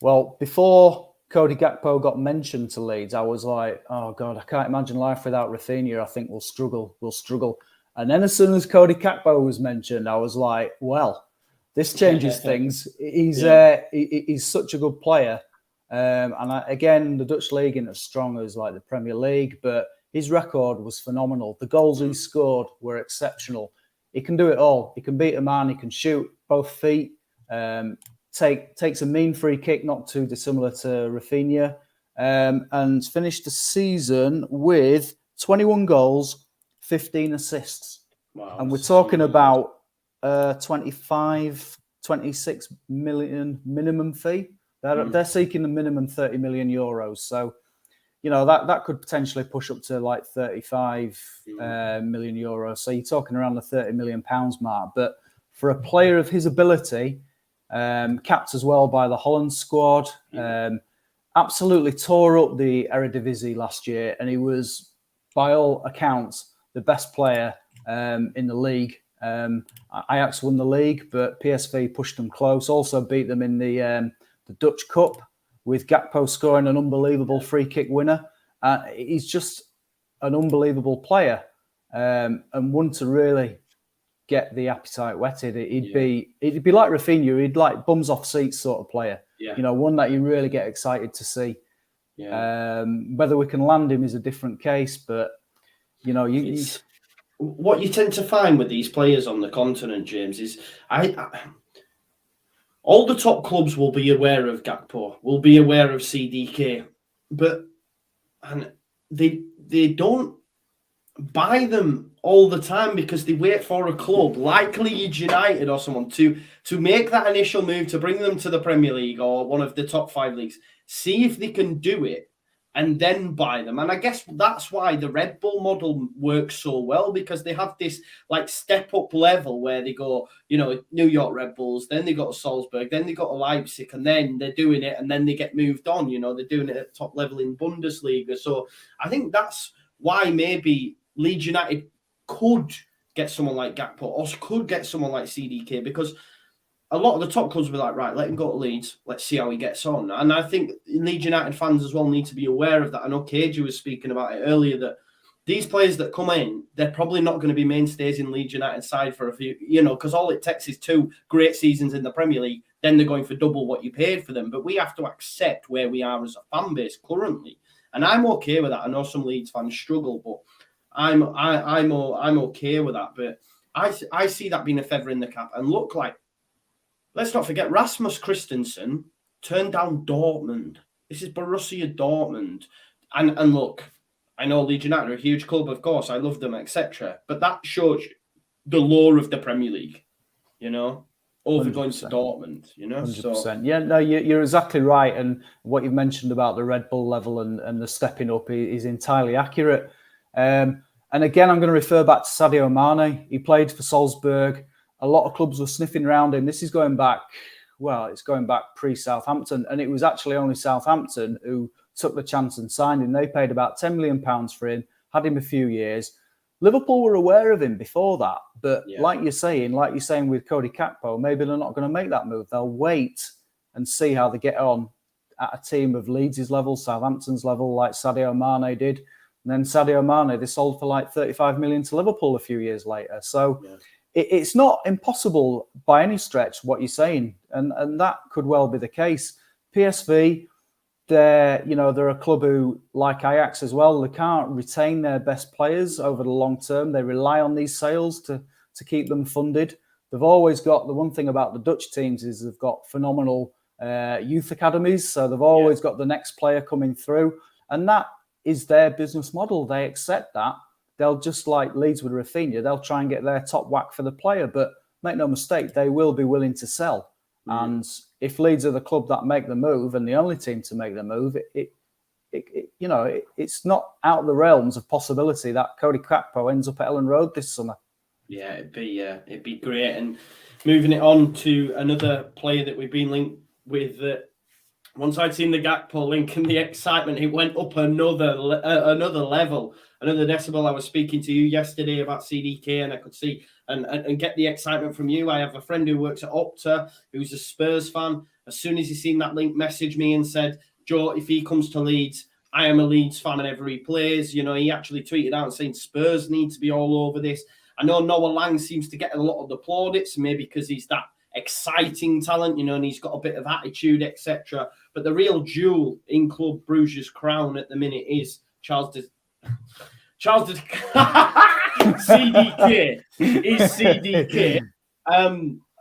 S2: Well, before Cody Gakpo got mentioned to Leeds, I was like, oh God, I can't imagine life without Raphinha. I think we'll struggle. And then as soon as Cody Gakpo was mentioned, I was like, well, this changes things. He's such a good player. Again, the Dutch league isn't as strong as like the Premier League, but his record was phenomenal. The goals he scored were exceptional. He can do it all. He can beat a man. He can shoot both feet. Takes a mean free kick, not too dissimilar to Raphinha, and finished the season with 21 goals, 15 assists.
S1: Wow,
S2: and we're talking about 26 million minimum fee. They're seeking the minimum 30 million euros. So, that could potentially push up to like 35 million euros. So you're talking around the 30 million pounds mark. But for a player of his ability, capped as well by the Holland squad, absolutely tore up the Eredivisie last year, and he was, by all accounts, the best player in the league. Ajax won the league, but PSV pushed them close. Also beat them in the Dutch Cup, with Gakpo scoring an unbelievable free kick winner. He's just an unbelievable player, and one to really get the appetite whetted. He'd be like Raphinha. He'd like bums off seats sort of player. One that you really get excited to see. Whether we can land him is a different case, but
S1: what you tend to find with these players on the continent, James, is all the top clubs will be aware of Gakpo, will be aware of CDK, and they don't buy them all the time because they wait for a club like Leeds United or someone to make that initial move to bring them to the Premier League or one of the top 5 leagues, see if they can do it, and then buy them. And I guess that's why the Red Bull model works so well, because they have this like step up level where they go, you know, New York Red Bulls, then they go to Salzburg, then they go to Leipzig, and then they're doing it, and then they get moved on. You know, they're doing it at top level in Bundesliga. So I think that's why maybe Leeds United could get someone like Gakpo or could get someone like CDK, because a lot of the top clubs will be like, right, let him go to Leeds. Let's see how he gets on. And I think Leeds United fans as well need to be aware of that. I know KJ was speaking about it earlier, that these players that come in, they're probably not going to be mainstays in Leeds United side for a few, you know, because all it takes is 2 great seasons in the Premier League. Then they're going for double what you paid for them. But we have to accept where we are as a fan base currently. And I'm okay with that. I know some Leeds fans struggle, but I'm okay with that. But I see that being a feather in the cap. And look, like, let's not forget, Rasmus Christensen turned down Dortmund. This is Borussia Dortmund. And look, I know Leeds United are a huge club, of course. I love them, etc. But that shows the lure of the Premier League, you know, over 100%. Going to Dortmund, you know.
S2: 100%.
S1: So,
S2: yeah, no, you're exactly right. And what you've mentioned about the Red Bull level and the stepping up is entirely accurate. And again, I'm going to refer back to Sadio Mane. He played for Salzburg. A lot of clubs were sniffing around him. This is going back, well, it's going back pre-Southampton. And it was actually only Southampton who took the chance and signed him. They paid about £10 million for him, had him a few years. Liverpool were aware of him before that. But like you're saying with Cody Gakpo, maybe they're not going to make that move. They'll wait and see how they get on at a team of Leeds' level, Southampton's level, like Sadio Mane did. And then Sadio Mane, they sold for like 35 million to Liverpool a few years later. So it's not impossible by any stretch what you're saying. And that could well be the case. PSV, they're a club who, like Ajax as well, they can't retain their best players over the long term. They rely on these sales to keep them funded. They've always got, the one thing about the Dutch teams is they've got phenomenal youth academies. So they've always got the next player coming through. And that is their business model. They accept that. They'll, just like Leeds with Raphinha, they'll try and get their top whack for the player. But make no mistake, they will be willing to sell. And if Leeds are the club that make the move and the only team to make the move, it's not out of the realms of possibility that Cody Gakpo ends up at Ellen Road this summer.
S1: Yeah, it'd be great. And moving it on to another player that we've been linked with. Once I'd seen the Gakpo link and the excitement, it went up another level, another decibel. I was speaking to you yesterday about CDK, and I could see and get the excitement from you. I have a friend who works at Opta, who's a Spurs fan. As soon as he seen that link, messaged me and said, "Joe, if he comes to Leeds, I am a Leeds fan whenever he plays." You know, he actually tweeted out saying Spurs need to be all over this. I know Noah Lang seems to get a lot of the plaudits, maybe because he's that exciting talent, you know, and he's got a bit of attitude, etc. But the real jewel in Club Bruges' crown at the minute is CDK. Is CDK.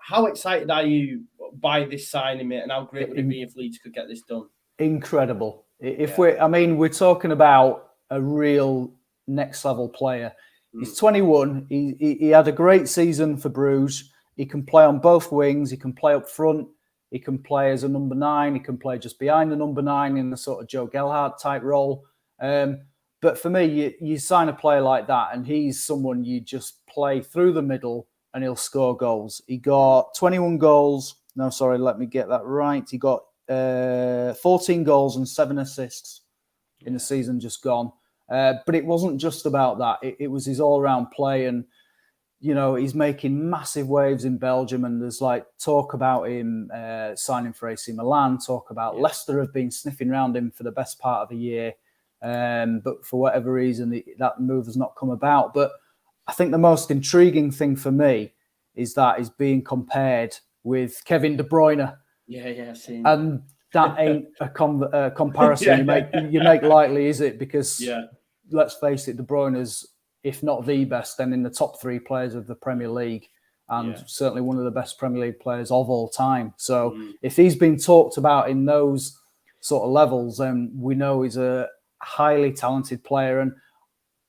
S1: How excited are you by this signing, mate? And how great would it be if Leeds could get this done?
S2: Incredible. We're talking about a real next level player. He's 21. He had a great season for Bruges. He can play on both wings. He can play up front. He can play as a number 9. He can play just behind the number 9 in the sort of Joe Gelhardt type role. But for me, you sign a player like that, and he's someone you just play through the middle and he'll score goals. He got 21 goals. No, sorry, let me get that right. He got 14 goals and 7 assists in the season just gone. But it wasn't just about that. It was his all-round play. And, you know, he's making massive waves in Belgium. And there's like talk about him signing for AC Milan, talk about Leicester have been sniffing around him for the best part of the year. But for whatever reason, that move has not come about. But I think the most intriguing thing for me is that he's being compared with Kevin De Bruyne.
S1: Yeah, I've seen.
S2: And that ain't a comparison you make lightly, is it? Because let's face it, De Bruyne is, if not the best, then in the top 3 players of the Premier League, and certainly one of the best Premier League players of all time. So if he's been talked about in those sort of levels, then we know he's a highly talented player. And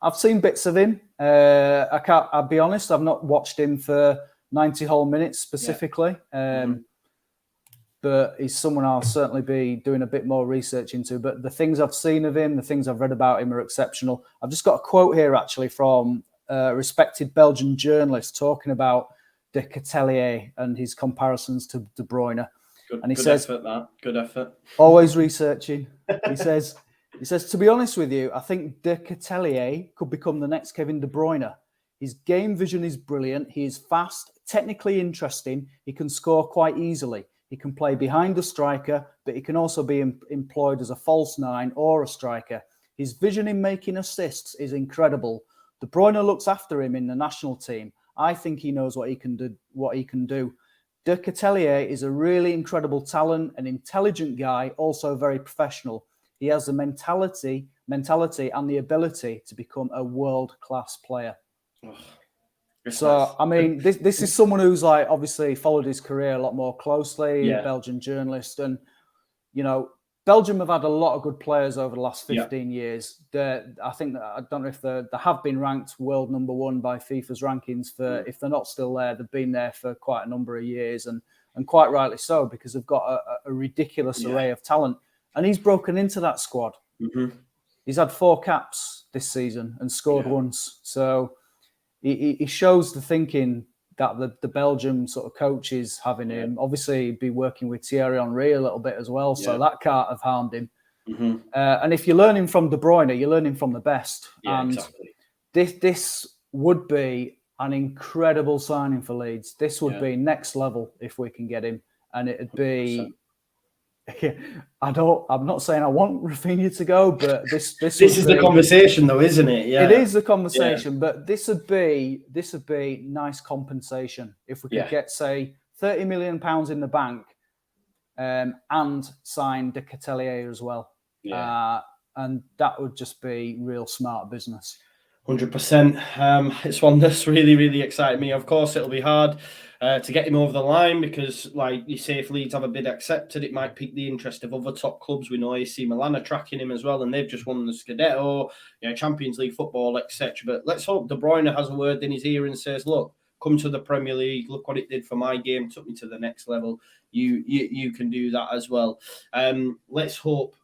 S2: I've seen bits of him. I'll be honest, I've not watched him for 90 whole minutes specifically. But he's someone I'll certainly be doing a bit more research into. But the things I've seen of him, the things I've read about him are exceptional. I've just got a quote here, actually, from a respected Belgian journalist talking about de Ketelaere and his comparisons to De Bruyne. And he says,
S1: good effort.
S2: Always researching. He says, to be honest with you, I think de Ketelaere could become the next Kevin De Bruyne. His game vision is brilliant. He is fast, technically interesting. He can score quite easily. He can play behind the striker, but he can also be employed as a false nine or a striker. His vision in making assists is incredible. De Bruyne looks after him in the national team. I think he knows what he can do. De Ketelaere is a really incredible talent, an intelligent guy, also very professional. He has the mentality and the ability to become a world-class player. So, I mean, this is someone who's like obviously followed his career a lot more closely, a Belgian journalist. And, you know, Belgium have had a lot of good players over the last 15 years. I don't know if they have been ranked world #1 by FIFA's rankings for, if they're not still there, they've been there for quite a number of years and quite rightly so, because they've got a ridiculous array of talent. And he's broken into that squad. He's had 4 caps this season and scored once. So he shows the thinking that the Belgium sort of coaches have in him. Obviously, he'd be working with Thierry Henry a little bit as well, so that can't have harmed him. And if you're learning from De Bruyne, you're learning from the best.
S1: Exactly.
S2: This would be an incredible signing for Leeds. This would be next level if we can get him, and it'd be. 100%. I'm not saying I want Raphinha to go, but this is
S1: the conversation, though, isn't it? Yeah,
S2: it is the conversation. But this would be nice compensation if we could get, say, £30 million in the bank, and sign de Ketelaere as well. And that would just be real smart business.
S1: 100%. It's one that's really, really excited me. Of course, it'll be hard to get him over the line because, like you say, if Leeds have a bid accepted, it might pique the interest of other top clubs. We know AC Milan are tracking him as well, and they've just won the Scudetto, Champions League football, etc. But let's hope De Bruyne has a word in his ear and says, "Look, come to the Premier League. Look what it did for my game. Took me to the next level. You can do that as well." Let's hope.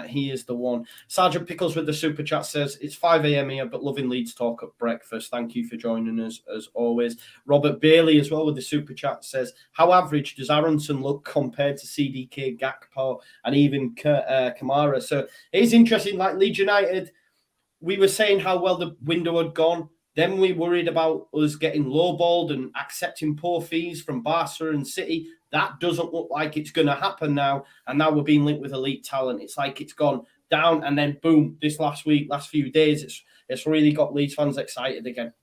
S1: He is the one. Sergeant Pickles with the super chat says, it's 5 a.m. here, but loving Leeds talk at breakfast. Thank you for joining us as always. Robert Bailey as well with the super chat says, how average does Aronson look compared to CDK, Gakpo, and even Kamara? So it's interesting, like Leeds United, we were saying how well the window had gone. Then we worried about us getting lowballed and accepting poor fees from Barca and City. That doesn't look like it's going to happen now. And now we're being linked with elite talent. It's like it's gone down and then boom, this last few days, it's really got Leeds fans excited again.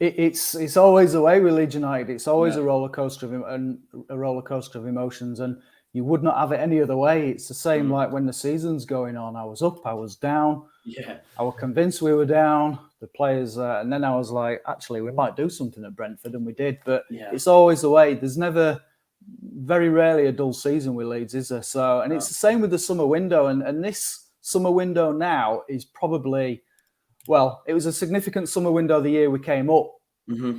S2: It's always the way with Leeds United. It's always a roller coaster of emotions, and you would not have it any other way. It's the same like when the season's going on. I was up, I was down. Yeah, I was convinced we were down. The players, and then I was like, actually, we might do something at Brentford, and we did. But it's always the way. There's very rarely a dull season with Leeds, is there? So, and it's the same with the summer window, and this summer window now is probably, well, it was a significant summer window the year we came up,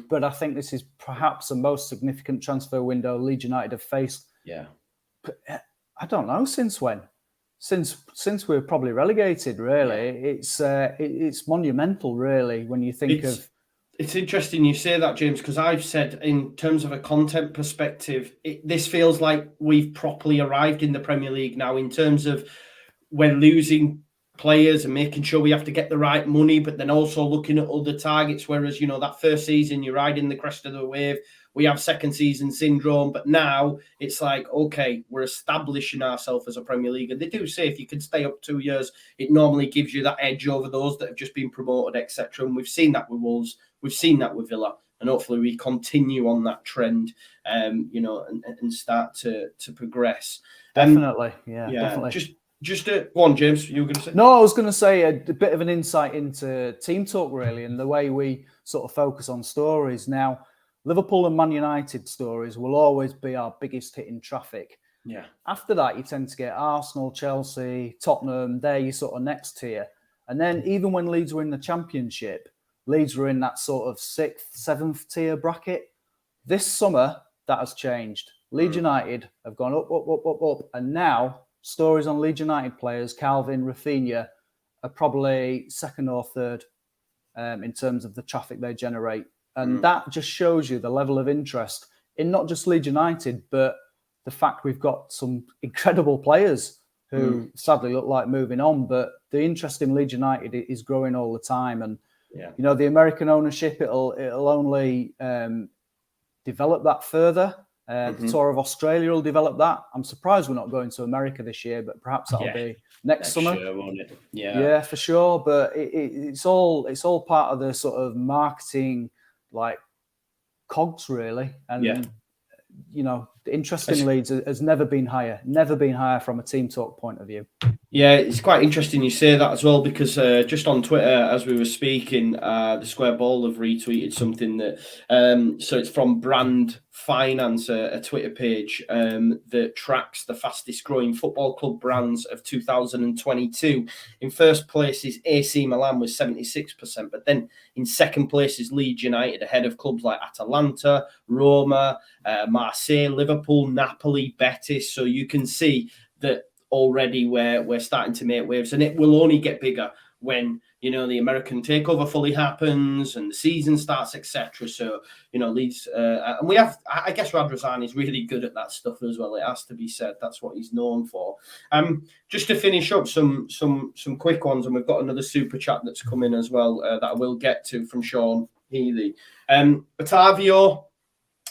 S2: but I think this is perhaps the most significant transfer window Leeds United have faced. Yeah, but I don't know since when. Since we're probably relegated, really, it's monumental, really, when you think of.
S1: It's interesting you say that, James, because I've said in terms of a content perspective, this feels like we've properly arrived in the Premier League now in terms of we're losing players and making sure we have to get the right money, but then also looking at other targets. Whereas, that first season, you're riding the crest of the wave. We have second season syndrome, but now it's like, okay, we're establishing ourselves as a Premier League. And they do say if you can stay up 2 years, it normally gives you that edge over those that have just been promoted, etc. And we've seen that with Wolves. We've seen that with Villa, and hopefully we continue on that trend, and start to progress.
S2: Definitely, definitely.
S1: Just go on, James. You were going to say?
S2: No, I was going to say a bit of an insight into TeamTalk, really, and the way we sort of focus on stories. Now, Liverpool and Man United stories will always be our biggest hit in traffic. Yeah. After that, you tend to get Arsenal, Chelsea, Tottenham. They're your sort of next tier. And then even when Leeds were in the Championship, Leeds were in that sort of 6th, 7th tier bracket. This summer, that has changed. Leeds United have gone up, up, up, up, up. And now, stories on Leeds United players, Kalvin, Raphinha, are probably 2nd or 3rd in terms of the traffic they generate. And that just shows you the level of interest in not just Leeds United, but the fact we've got some incredible players who sadly look like moving on. But the interest in Leeds United is growing all the time. And, you know, the American ownership, it'll only develop that further. The Tour of Australia will develop that. I'm surprised we're not going to America this year, but perhaps that'll be next summer.
S1: Year, won't it?
S2: Yeah, for sure. But it's all part of the sort of marketing, like, cogs, really. And you know, the interest in Leeds has never been higher from a TeamTalk point of view.
S1: Yeah, it's quite interesting you say that as well, because just on Twitter, as we were speaking, the Square Ball have retweeted something that, so it's from Brand Finance, a Twitter page that tracks the fastest growing football club brands of 2022. In first place is AC Milan with 76%, but then in second place is Leeds United, ahead of clubs like Atalanta, Roma, Marseille, Liverpool, Napoli, Betis. So you can see that already we're starting to make waves, and it will only get bigger when, you know, the American takeover fully happens and the season starts, etc. So, you know, Leeds and we have, I guess Radrazan is really good at that stuff as well. It has to be said, that's what he's known for. Just to finish up some quick ones, and we've got another super chat that's come in as well that I will get to from Sean Healy. Otavio,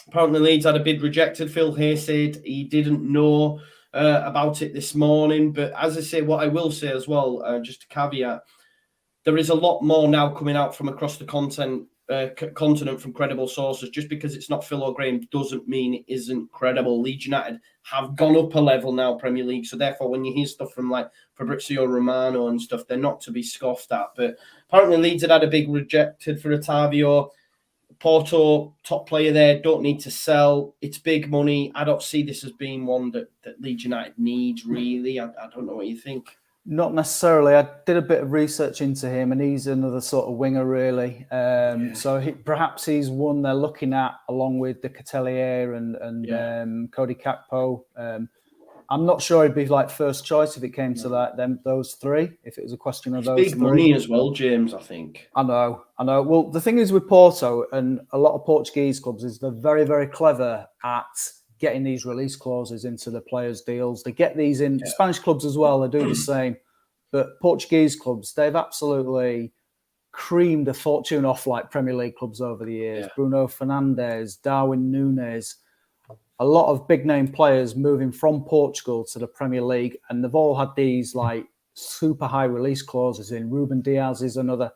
S1: apparently Leeds had a bid rejected. Phil Hay said he didn't know about it this morning, but as I say, what I will say as well, just a caveat, there is a lot more now coming out from across the continent from credible sources. Just because it's not Phil or Graham doesn't mean it isn't credible. Leeds United have gone up a level now, Premier League, so therefore when you hear stuff from like Fabrizio Romano and stuff, they're not to be scoffed at. But apparently Leeds had a big rejected for Otavio. Porto, top player there, don't need to sell. It's big money. I don't see this as being one that Leeds United needs, really. I don't know what you think.
S2: Not necessarily. I did a bit of research into him, and he's another sort of winger, really. So perhaps he's one they're looking at, along with the Ketelaere and Cody Gakpo. I'm not sure he'd be like first choice if it came to those three. If it was a question of those
S1: big
S2: three.
S1: Money as well, James. I think.
S2: I know. Well, the thing is with Porto and a lot of Portuguese clubs is they're very, very clever at getting these release clauses into the players' deals. They get these in Spanish clubs as well. They do the same, but Portuguese clubs, they've absolutely creamed a fortune off like Premier League clubs over the years. Yeah. Bruno Fernandes, Darwin Núñez. A lot of big name players moving from Portugal to the Premier League, and they've all had these like super high release clauses in. Ruben Diaz is another.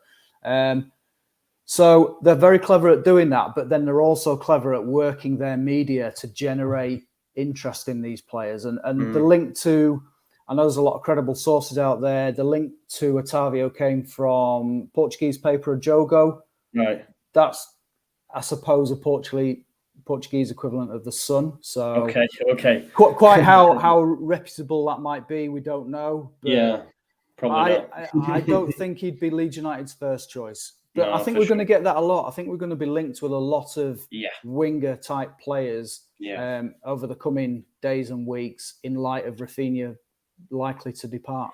S2: So they're very clever at doing that, but then they're also clever at working their media to generate interest in these players. And the link to, I know there's a lot of credible sources out there. The link to Otavio came from Portuguese paper Jogo.
S1: Right.
S2: That's, I suppose, a Portuguese equivalent of the Sun. So
S1: okay.
S2: Quite how reputable that might be, we don't know.
S1: But probably not.
S2: I don't think he'd be Leeds United's first choice. But I think we're going to get that a lot. I think we're going to be linked with a lot of winger type players over the coming days and weeks in light of Raphinha likely to depart.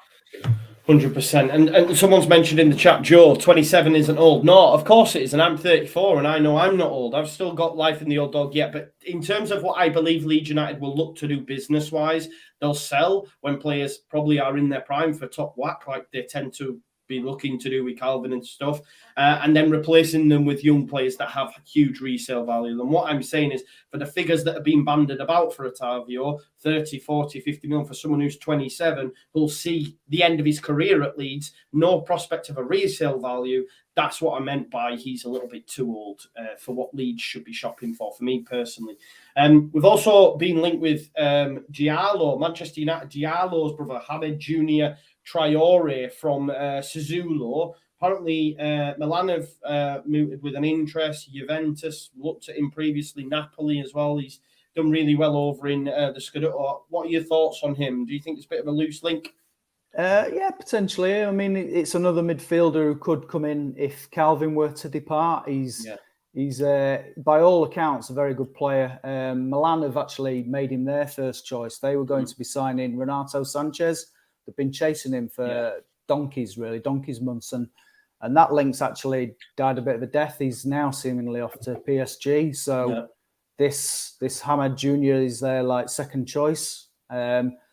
S1: 100%. And someone's mentioned in the chat, Joe, 27 isn't old. No, of course it isn't. I'm 34 and I know I'm not old. I've still got life in the old dog yet. But in terms of what I believe Leeds United will look to do business-wise, they'll sell when players probably are in their prime for top whack, like they tend to be looking to do with Kalvin and stuff, and then replacing them with young players that have huge resale value. And what I'm saying is, for the figures that are being banded about for Otavio, 30, 40, 50 million for someone who's 27, who'll see the end of his career at Leeds, no prospect of a resale value. That's what I meant by he's a little bit too old for what Leeds should be shopping for me personally. We've also been linked with Diallo, Manchester United, Diallo's brother, Hamed Jr. Traore from Sassuolo. Apparently, Milan have mooted with an interest. Juventus looked at him previously. Napoli as well. He's done really well over in the Scudetto. What are your thoughts on him? Do you think it's a bit of a loose link?
S2: Yeah, potentially. I mean, it's another midfielder who could come in if Kalvin were to depart. He's by all accounts a very good player. Milan have actually made him their first choice. They were going to be signing Renato Sanchez. They've been chasing him for donkey's months, and that link's actually died a bit of a death. He's now seemingly off to PSG. So this Hamad Jr. is their like second choice.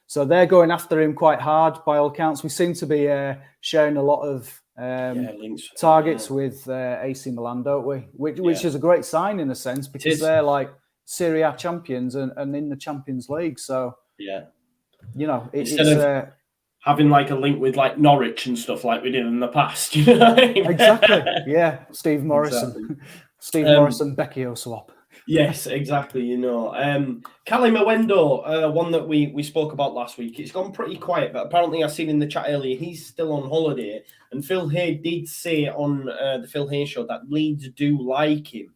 S2: So they're going after him quite hard by all accounts. We seem to be sharing a lot of links, targets with AC Milan, don't we? Which is a great sign in a sense, because they're like Serie A champions and in the Champions League. So you know,
S1: instead of having like a link with like Norwich and stuff like we did in the past. You know what I mean?
S2: Exactly. Yeah, Steve Morrison, exactly. Steve Morrison, Becchio swap.
S1: Yes, exactly. You know, Kalvin, one that we spoke about last week. It's gone pretty quiet, but apparently I seen in the chat earlier he's still on holiday. And Phil Hay did say on the Phil Hay show that Leeds do like him.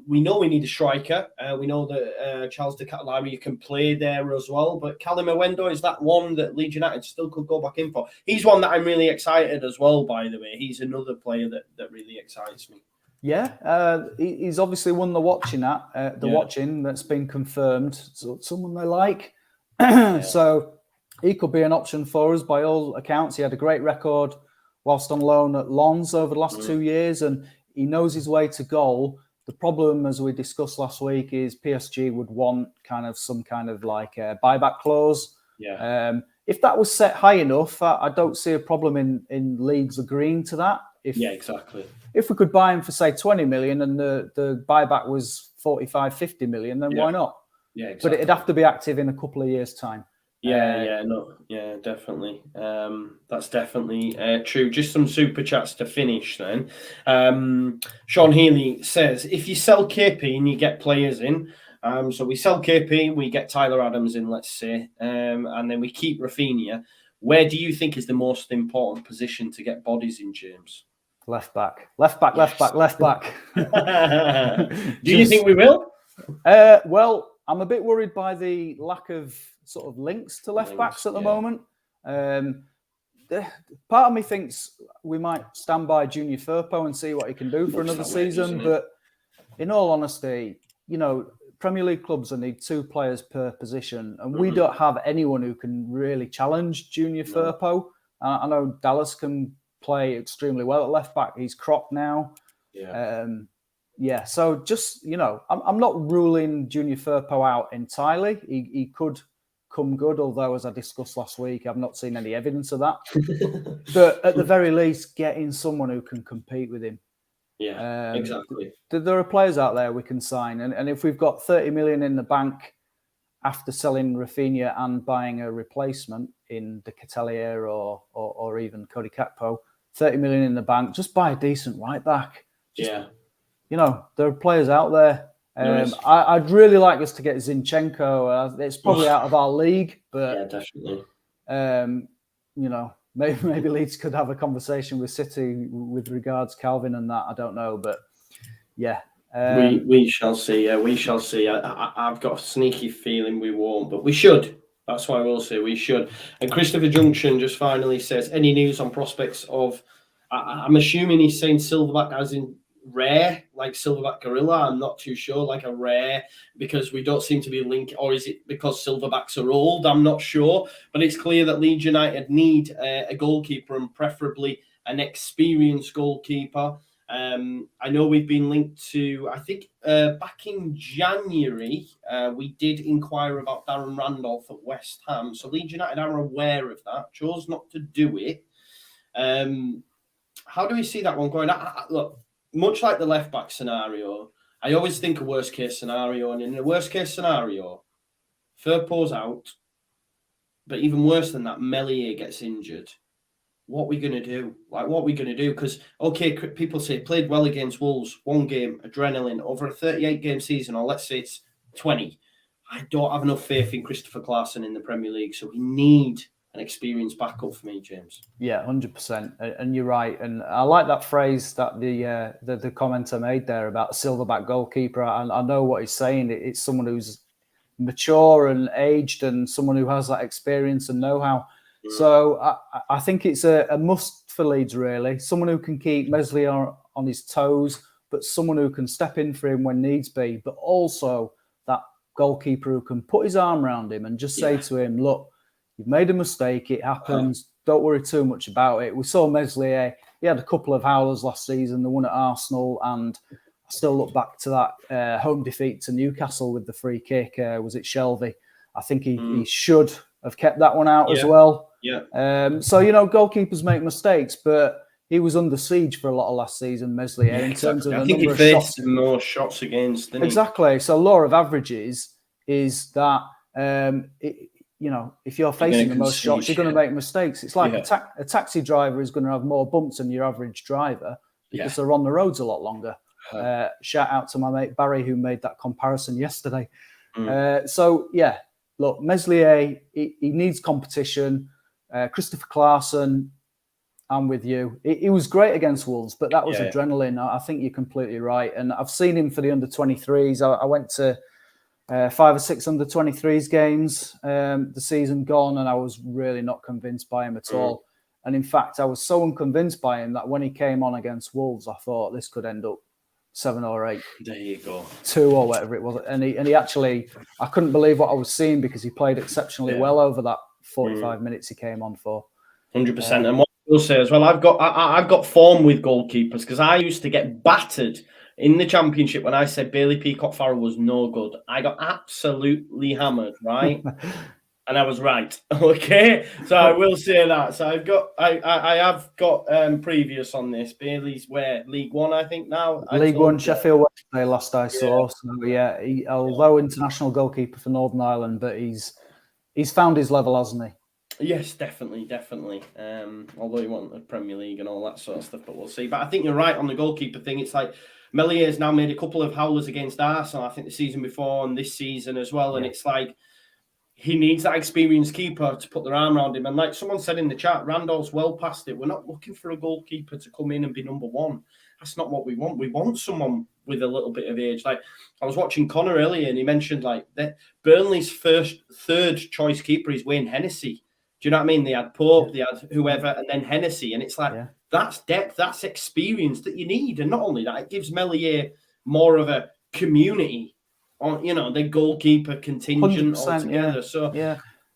S1: We know we need a striker. We know that Charles de Ketelaere can play there as well. But Kalvin is that one that Leeds United still could go back in for. He's one that I'm really excited as well, by the way. He's another player that really excites me.
S2: Yeah, he's obviously won the watching watching that's been confirmed. So someone they like. So he could be an option for us by all accounts. He had a great record whilst on loan at Lens over the last 2 years, and he knows his way to goal. The problem, as we discussed last week, is PSG would want some kind of like a buyback clause. If that was set high enough, I don't see a problem in Leeds agreeing to that.
S1: Exactly.
S2: If we could buy him for, say, 20 million and the buyback was 45, 50 million, then why not?
S1: Yeah, exactly.
S2: But it'd have to be active in a couple of years' time.
S1: Definitely. That's definitely true. Just some super chats to finish then. Sean Healy says, if you sell KP and you get players in, so we sell KP, we get Tyler Adams in, let's say, and then we keep Raphinha. Where do you think is the most important position to get bodies in, James?
S2: Left back.
S1: Do you think we will?
S2: Well, I'm a bit worried by the lack of sort of links to left backs at the moment. Part of me thinks we might stand by Junior Firpo and see what he can do for another season. But in all honesty, you know, Premier League clubs need 2 players per position, and we don't have anyone who can really challenge Junior Firpo. I know Dallas can play extremely well at left back. He's cropped now. So just, you know, I'm not ruling Junior Firpo out entirely. He could come good, although, as I discussed last week, I've not seen any evidence of that. But at the very least, getting someone who can compete with him.
S1: Exactly.
S2: There are players out there we can sign. And if we've got 30 million in the bank after selling Raphinha and buying a replacement in the Ketelaere or even Cody Gakpo, 30 million in the bank, just buy a decent right back. You know, there are players out there. I'd really like us to get Zinchenko. It's probably out of our league, but
S1: definitely.
S2: You know, maybe Leeds could have a conversation with City with regards Kalvin and that. I don't know, but
S1: we shall see. We shall see. I've got a sneaky feeling we won't, but we should. That's why I will say we should. And Christopher Junction just finally says, any news on prospects of? I'm assuming he's saying Silverback as in rare, like Silverback Gorilla. I'm not too sure, like a rare, because we don't seem to be linked, or is it because Silverbacks are old? I'm not sure, but it's clear that Leeds United need a goalkeeper, and preferably an experienced goalkeeper. I know we've been linked to, I think back in January, we did inquire about Darren Randolph at West Ham. So Leeds United are aware of that, chose not to do it. How do we see that one going? Look, much like the left back scenario, I always think a worst case scenario. And in a worst case scenario, Firpo's out. But even worse than that, Meslier gets injured. What are we going to do? Like, what are we going to do? Because, okay, people say played well against Wolves, 1 game, adrenaline, over a 38-game season, or let's say it's 20. I don't have enough faith in Christopher Clarkson in the Premier League, so we need an experienced backup for me, James.
S2: Yeah, 100%. And you're right. And I like that phrase that the commenter made there about a silverback goalkeeper. I know what he's saying. It's someone who's mature and aged and someone who has that experience and know-how. So I think it's a must for Leeds, really. Someone who can keep Meslier on his toes, but someone who can step in for him when needs be, but also that goalkeeper who can put his arm around him and just say to him, look, you've made a mistake. It happens. Don't worry too much about it. We saw Meslier. He had a couple of howlers last season, the one at Arsenal, and I still look back to that home defeat to Newcastle with the free kick. Was it Shelby? I think he should have kept that one out as well.
S1: Yeah.
S2: So, goalkeepers make mistakes, but he was under siege for a lot of last season, Meslier, in terms of the number of shots.
S1: More shots against, didn't he?
S2: Exactly. So, law of averages is that, if you're facing the most shots, you're going to make mistakes. It's like a taxi driver is going to have more bumps than your average driver because they're on the roads a lot longer. Shout out to my mate Barry, who made that comparison yesterday. Look, Meslier, he needs competition. Christopher Clarkson, I'm with you. He was great against Wolves, but that was adrenaline. I think you're completely right. And I've seen him for the under-23s. I went to 5 or 6 under-23s games the season gone, and I was really not convinced by him at all. And in fact, I was so unconvinced by him that when he came on against Wolves, I thought this could end up 7 or 8.
S1: There you go.
S2: 2 or whatever it was. And he actually, I couldn't believe what I was seeing because he played exceptionally well over that 45 minutes he came on for.
S1: 100%. And what I will say as well, I've got form with goalkeepers because I used to get battered in the Championship when I said Bailey Peacock-Farrell was no good. I got absolutely hammered, right? And I was right. Okay, so I will say that. So I have got previous on this. Bailey's where League One, I think now.
S2: League One, Sheffield Wednesday last I saw. So although international goalkeeper for Northern Ireland, but he's found his level, hasn't he?
S1: Yes, definitely. Although he won the Premier League and all that sort of stuff, but we'll see. But I think you're right on the goalkeeper thing. It's like Mellier's now made a couple of howlers against Arsenal. I think the season before and this season as well. And it's like, he needs that experienced keeper to put their arm around him. And like someone said in the chat, Randall's well past it. We're not looking for a goalkeeper to come in and be number one. That's not what we want. We want someone with a little bit of age. Like I was watching Connor earlier and he mentioned like that Burnley's third choice keeper is Wayne Hennessy. Do you know what I mean? They had Pope, they had whoever, and then Hennessy. And it's like, that's depth, that's experience that you need. And not only that, it gives Meslier more of a community on, the goalkeeper contingent altogether. So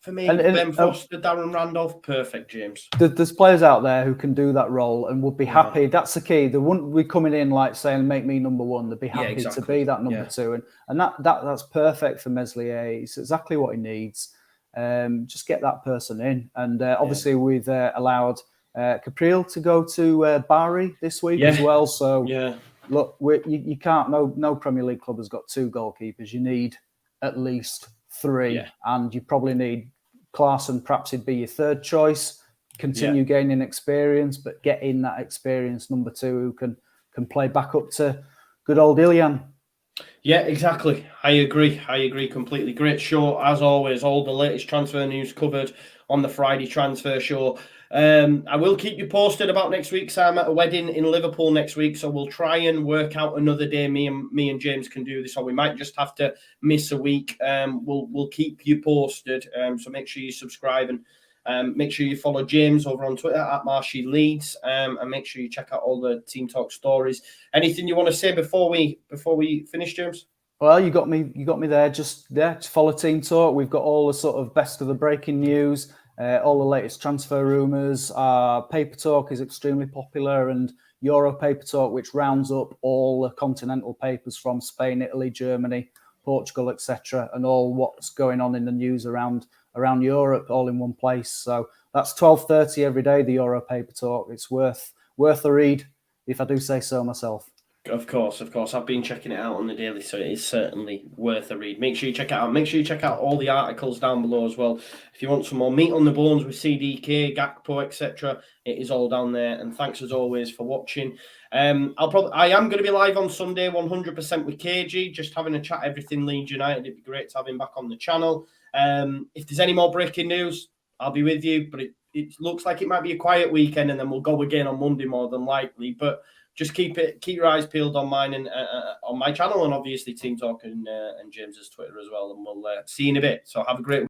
S1: for me, Ben Foster, Darren Randolph, perfect, James.
S2: There's players out there who can do that role and would be happy. That's the key. They wouldn't be coming in like saying, make me number one. They'd be happy to be that number two. And that's perfect for Meslier. It's exactly what he needs. Just get that person in. And obviously we've allowed Capriel to go to Bari this week as well. So look, you can't. No Premier League club has got 2 goalkeepers. You need at least 3, and you probably need Clarkson. Perhaps he'd be your third choice. Continue gaining experience, but get in that experienced number 2 who can play back up to good old Ilian.
S1: Yeah, exactly. I agree completely. Great show as always. All the latest transfer news covered on the Friday transfer show. I will keep you posted about next week. So I'm at a wedding in Liverpool next week, so we'll try and work out another day. Me and James can do this, or we might just have to miss a week. We'll keep you posted. So make sure you subscribe and make sure you follow James over on Twitter at Marshy Leeds, and make sure you check out all the Team Talk stories. Anything you want to say before we finish, James?
S2: Well, you got me there. Just follow Team Talk. We've got all the sort of best of the breaking news. All the latest transfer rumours. Paper Talk is extremely popular, and Euro Paper Talk, which rounds up all the continental papers from Spain, Italy, Germany, Portugal, etc., and all what's going on in the news around Europe, all in one place. So that's 12:30 every day. The Euro Paper Talk. It's worth a read, if I do say so myself.
S1: Of course. I've been checking it out on the daily, so it is certainly worth a read. Make sure you check it out. Make sure you check out all the articles down below as well. If you want some more meat on the bones with CDK, Gakpo, etc., it is all down there. And thanks as always for watching. I am going to be live on Sunday, 100% with KG, just having a chat everything Leeds United. It'd be great to have him back on the channel. If there's any more breaking news, I'll be with you. But it looks like it might be a quiet weekend, and then we'll go again on Monday more than likely. But just keep your eyes peeled on mine and on my channel, and obviously Team Talk and James's Twitter as well. And we'll see you in a bit. So have a great week.